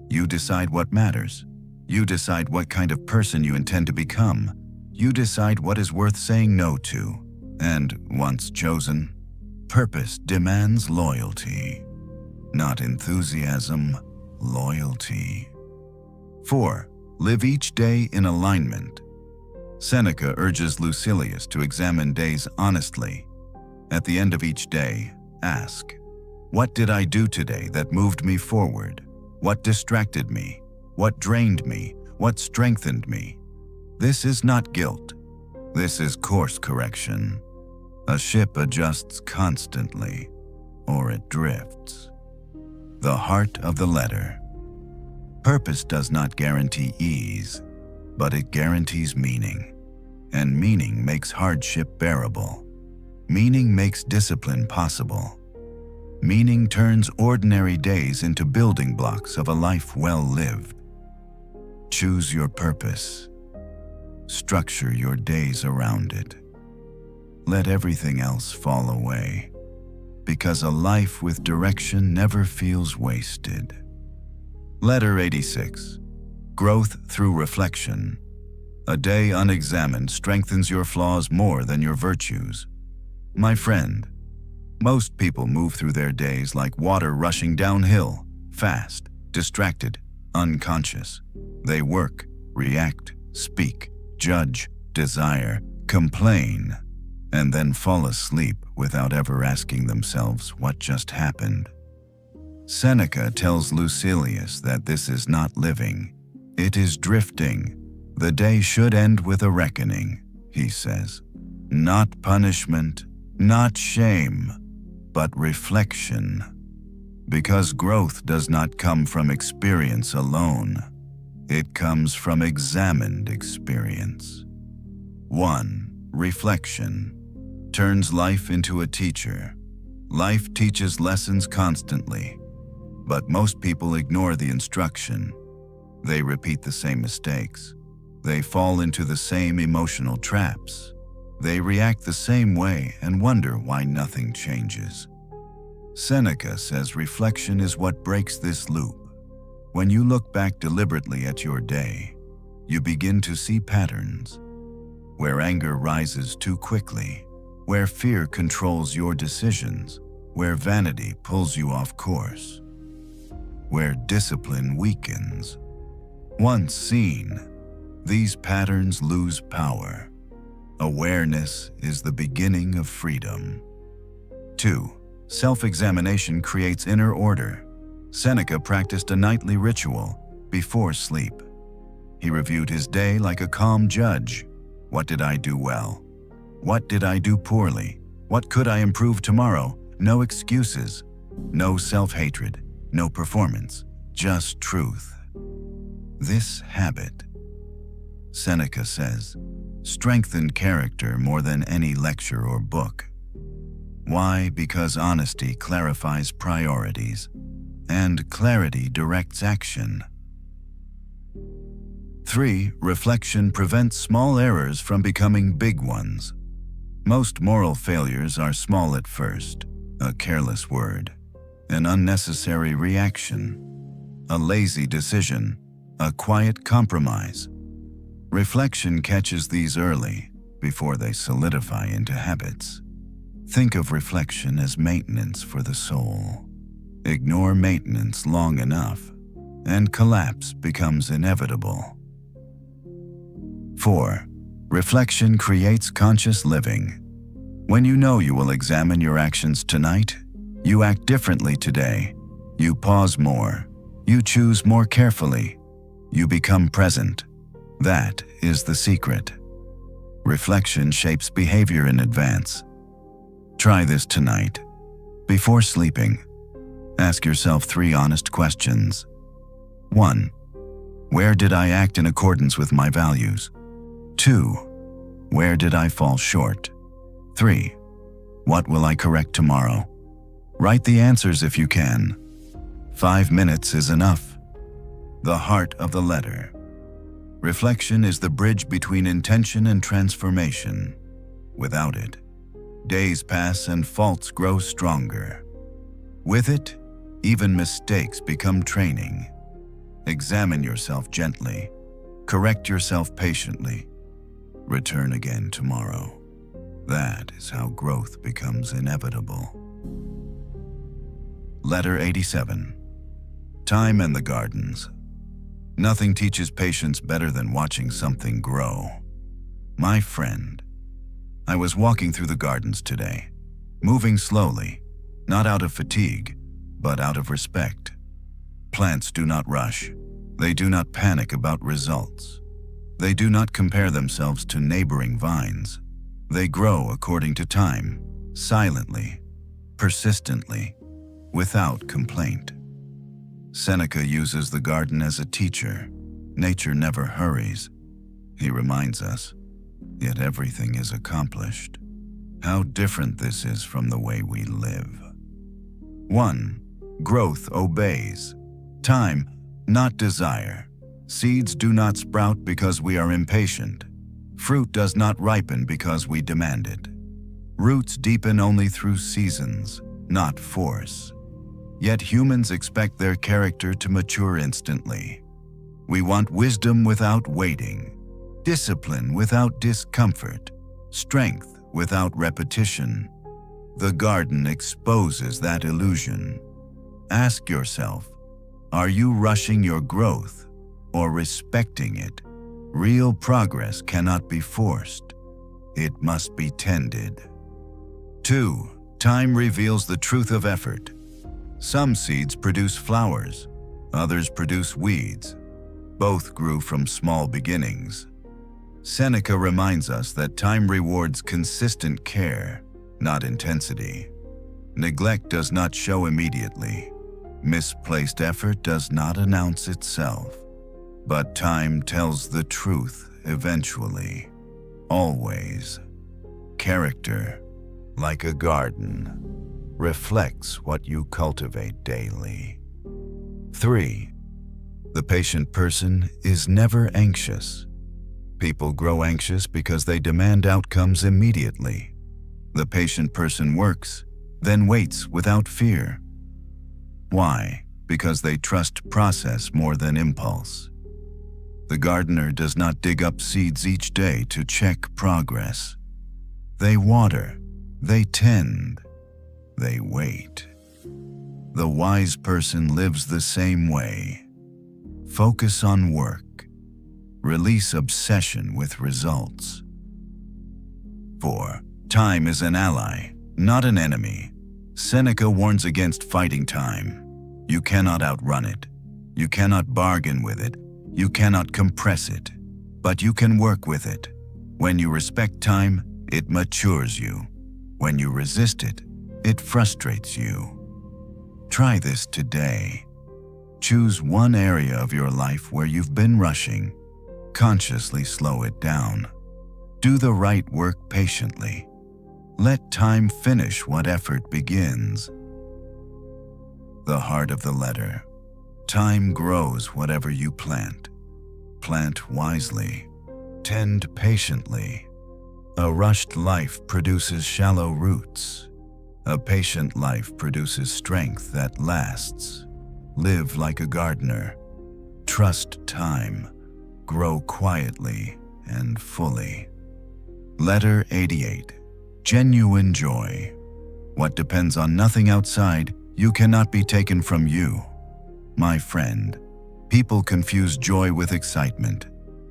You decide what matters. You decide what kind of person you intend to become. You decide what is worth saying no to. And once chosen, purpose demands loyalty. Not enthusiasm, loyalty. 4. Live each day in alignment. Seneca urges Lucilius to examine days honestly. At the end of each day, ask, what did I do today that moved me forward? What distracted me? What drained me? What strengthened me? This is not guilt. This is course correction. A ship adjusts constantly, or it drifts. The heart of the letter. Purpose does not guarantee ease, but it guarantees meaning. And meaning makes hardship bearable. Meaning makes discipline possible. Meaning turns ordinary days into building blocks of a life well lived. Choose your purpose. Structure your days around it. Let everything else fall away, because a life with direction never feels wasted. Letter 86. Growth through reflection. A day unexamined strengthens your flaws more than your virtues. My friend, most people move through their days like water rushing downhill, fast, distracted, unconscious. They work, react, speak, judge, desire, complain, and then fall asleep without ever asking themselves what just happened. Seneca tells Lucilius that this is not living, it is drifting. The day should end with a reckoning, he says. Not punishment, not shame, but reflection. Because growth does not come from experience alone. It comes from examined experience. 1. Reflection turns life into a teacher. Life teaches lessons constantly. But most people ignore the instruction. They repeat the same mistakes. They fall into the same emotional traps. They react the same way and wonder why nothing changes. Seneca says reflection is what breaks this loop. When you look back deliberately at your day, you begin to see patterns. Where anger rises too quickly, where fear controls your decisions, where vanity pulls you off course, where discipline weakens. Once seen, these patterns lose power. Awareness is the beginning of freedom. 2. Self-examination creates inner order. Seneca practiced a nightly ritual before sleep. He reviewed his day like a calm judge. What did I do well? What did I do poorly? What could I improve tomorrow? No excuses, no self-hatred, no performance, just truth. This habit, Seneca says, strengthened character more than any lecture or book. Why? Because honesty clarifies priorities, and clarity directs action. 3. Reflection prevents small errors from becoming big ones. Most moral failures are small at first: a careless word, an unnecessary reaction, a lazy decision, a quiet compromise. Reflection catches these early, before they solidify into habits. Think of reflection as maintenance for the soul. Ignore maintenance long enough, and collapse becomes inevitable. 4. Reflection creates conscious living. When you know you will examine your actions tonight, you act differently today. You pause more. You choose more carefully. You become present. That is the secret. Reflection shapes behavior in advance. Try this tonight. Before sleeping, ask yourself 3 honest questions. 1. Where did I act in accordance with my values? 2. Where did I fall short? 3. What will I correct tomorrow? Write the answers if you can. 5 minutes is enough. The heart of the letter. Reflection is the bridge between intention and transformation. Without it, days pass and faults grow stronger. With it, even mistakes become training. Examine yourself gently. Correct yourself patiently. Return again tomorrow. That is how growth becomes inevitable. Letter 87. Time and the Gardens. Nothing teaches patience better than watching something grow. My friend, I was walking through the gardens today, moving slowly, not out of fatigue, but out of respect. Plants do not rush. They do not panic about results. They do not compare themselves to neighboring vines. They grow according to time, silently, persistently, without complaint. Seneca uses the garden as a teacher. Nature never hurries. He reminds us, yet everything is accomplished. How different this is from the way we live. 1. Growth obeys. Time, not desire. Seeds do not sprout because we are impatient. Fruit does not ripen because we demand it. Roots deepen only through seasons, not force. Yet humans expect their character to mature instantly. We want wisdom without waiting, discipline without discomfort, strength without repetition. The garden exposes that illusion. Ask yourself, are you rushing your growth or respecting it? Real progress cannot be forced. It must be tended. 2. Time reveals the truth of effort. Some seeds produce flowers, others produce weeds. Both grew from small beginnings. Seneca reminds us that time rewards consistent care, not intensity. Neglect does not show immediately. Misplaced effort does not announce itself. But time tells the truth eventually. Always. Character, like a garden, reflects what you cultivate daily. 3. The patient person is never anxious. People grow anxious because they demand outcomes immediately. The patient person works, then waits without fear. Why? Because they trust process more than impulse. The gardener does not dig up seeds each day to check progress. They water, they tend, they wait. The wise person lives the same way. Focus on work. Release obsession with results. 4. Time is an ally, not an enemy. Seneca warns against fighting time. You cannot outrun it. You cannot bargain with it. You cannot compress it. But you can work with it. When you respect time, it matures you. When you resist it, it frustrates you. Try this today. Choose one area of your life where you've been rushing. Consciously slow it down. Do the right work patiently. Let time finish what effort begins. The heart of the letter. Time grows whatever you plant. Plant wisely. Tend patiently. A rushed life produces shallow roots. A patient life produces strength that lasts. Live like a gardener. Trust time. Grow quietly and fully. Letter 88. Genuine joy. What depends on nothing outside, you cannot be taken from you. My friend, people confuse joy with excitement.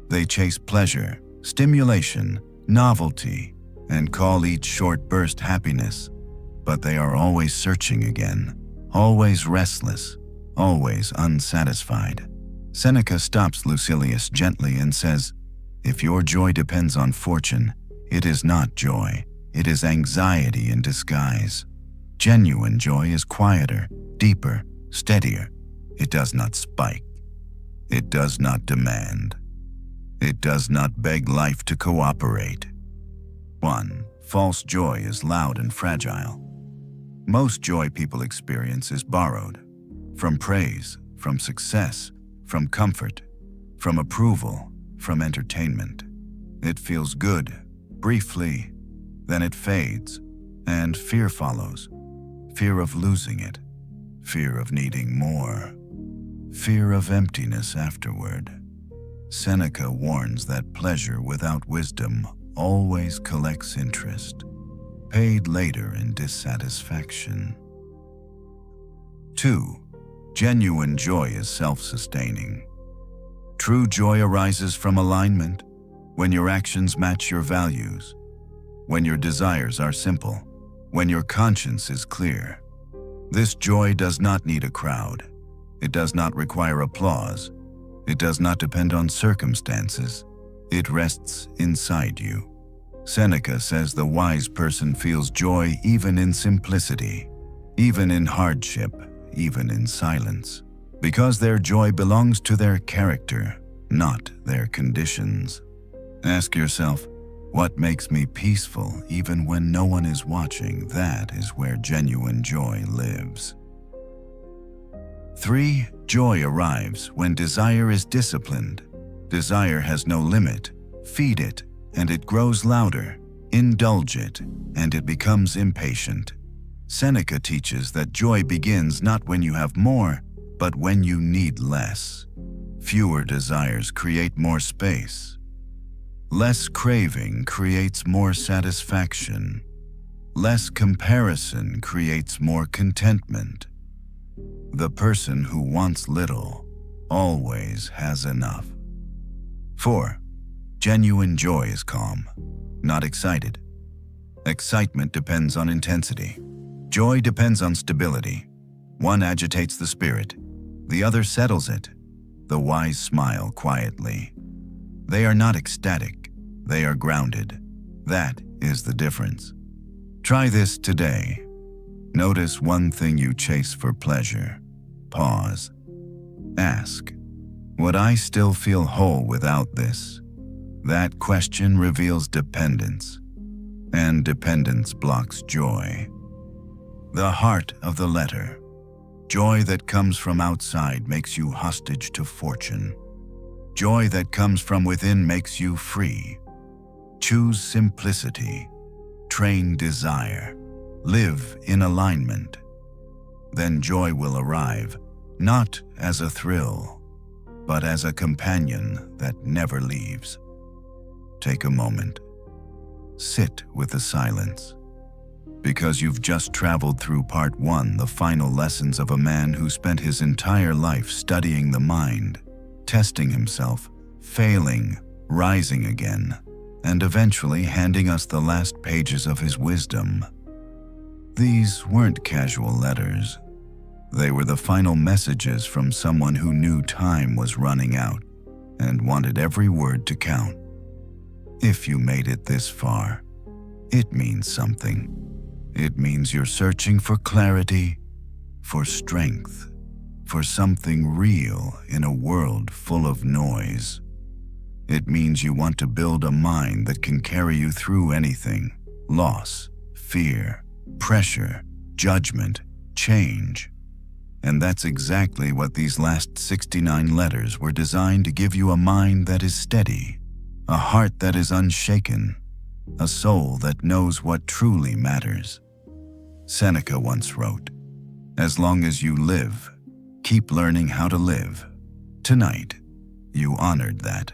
They chase pleasure, stimulation, novelty, and call each short burst happiness. But they are always searching again, always restless, always unsatisfied. Seneca stops Lucilius gently and says, "If your joy depends on fortune, it is not joy, it is anxiety in disguise. Genuine joy is quieter, deeper, steadier. It does not spike. It does not demand. It does not beg life to cooperate." 1. False joy is loud and fragile. Most joy people experience is borrowed. From praise, from success, from comfort, from approval, from entertainment. It feels good, briefly, then it fades, and fear follows. Fear of losing it, fear of needing more, fear of emptiness afterward. Seneca warns that pleasure without wisdom always collects interest, paid later in dissatisfaction. 2. Genuine joy is self-sustaining. True joy arises from alignment, when your actions match your values, when your desires are simple, when your conscience is clear. This joy does not need a crowd. It does not require applause. It does not depend on circumstances. It rests inside you. Seneca says the wise person feels joy even in simplicity, even in hardship, even in silence, because their joy belongs to their character, not their conditions. Ask yourself, what makes me peaceful even when no one is watching? That is where genuine joy lives. 3. Joy arrives when desire is disciplined. Desire has no limit. Feed it, and it grows louder. Indulge it, and it becomes impatient. Seneca teaches that joy begins not when you have more, but when you need less. Fewer desires create more space. Less craving creates more satisfaction. Less comparison creates more contentment. The person who wants little always has enough. 4. Genuine joy is calm, not excited. Excitement depends on intensity. Joy depends on stability. One agitates the spirit, the other settles it. The wise smile quietly. They are not ecstatic, they are grounded. That is the difference. Try this today. Notice one thing you chase for pleasure. Pause. Ask, would I still feel whole without this? That question reveals dependence, and dependence blocks joy. The heart of the letter. Joy that comes from outside makes you hostage to fortune. Joy that comes from within makes you free. Choose simplicity. Train desire. Live in alignment. Then joy will arrive, not as a thrill, but as a companion that never leaves. Take a moment. Sit with the silence. Because you've just traveled through part 1, the final lessons of a man who spent his entire life studying the mind, testing himself, failing, rising again, and eventually handing us the last pages of his wisdom. These weren't casual letters. They were the final messages from someone who knew time was running out and wanted every word to count. If you made it this far, it means something. It means you're searching for clarity, for strength, for something real in a world full of noise. It means you want to build a mind that can carry you through anything: loss, fear, pressure, judgment, change. And that's exactly what these last 69 letters were designed to give you: a mind that is steady, a heart that is unshaken, a soul that knows what truly matters. Seneca once wrote, "As long as you live, keep learning how to live." Tonight, you honored that,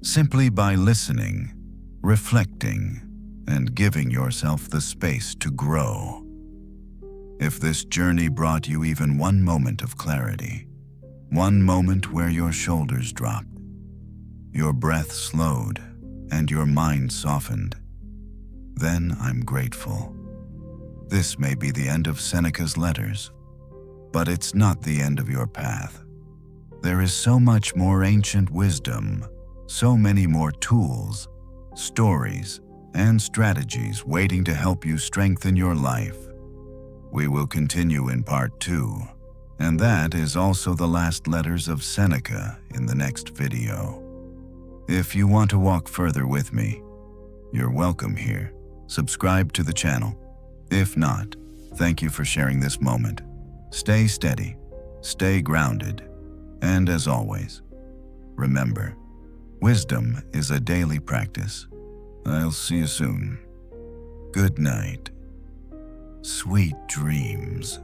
simply by listening, reflecting, and giving yourself the space to grow. If this journey brought you even one moment of clarity, one moment where your shoulders dropped, your breath slowed, and your mind softened, then I'm grateful. This may be the end of Seneca's letters, but it's not the end of your path. There is so much more ancient wisdom, so many more tools, stories, and strategies waiting to help you strengthen your life. We will continue in part 2, and that is also the last letters of Seneca in the next video. If you want to walk further with me, you're welcome here. Subscribe to the channel. If not, thank you for sharing this moment. Stay steady, stay grounded, and as always, remember, wisdom is a daily practice. I'll see you soon. Good night. Sweet dreams.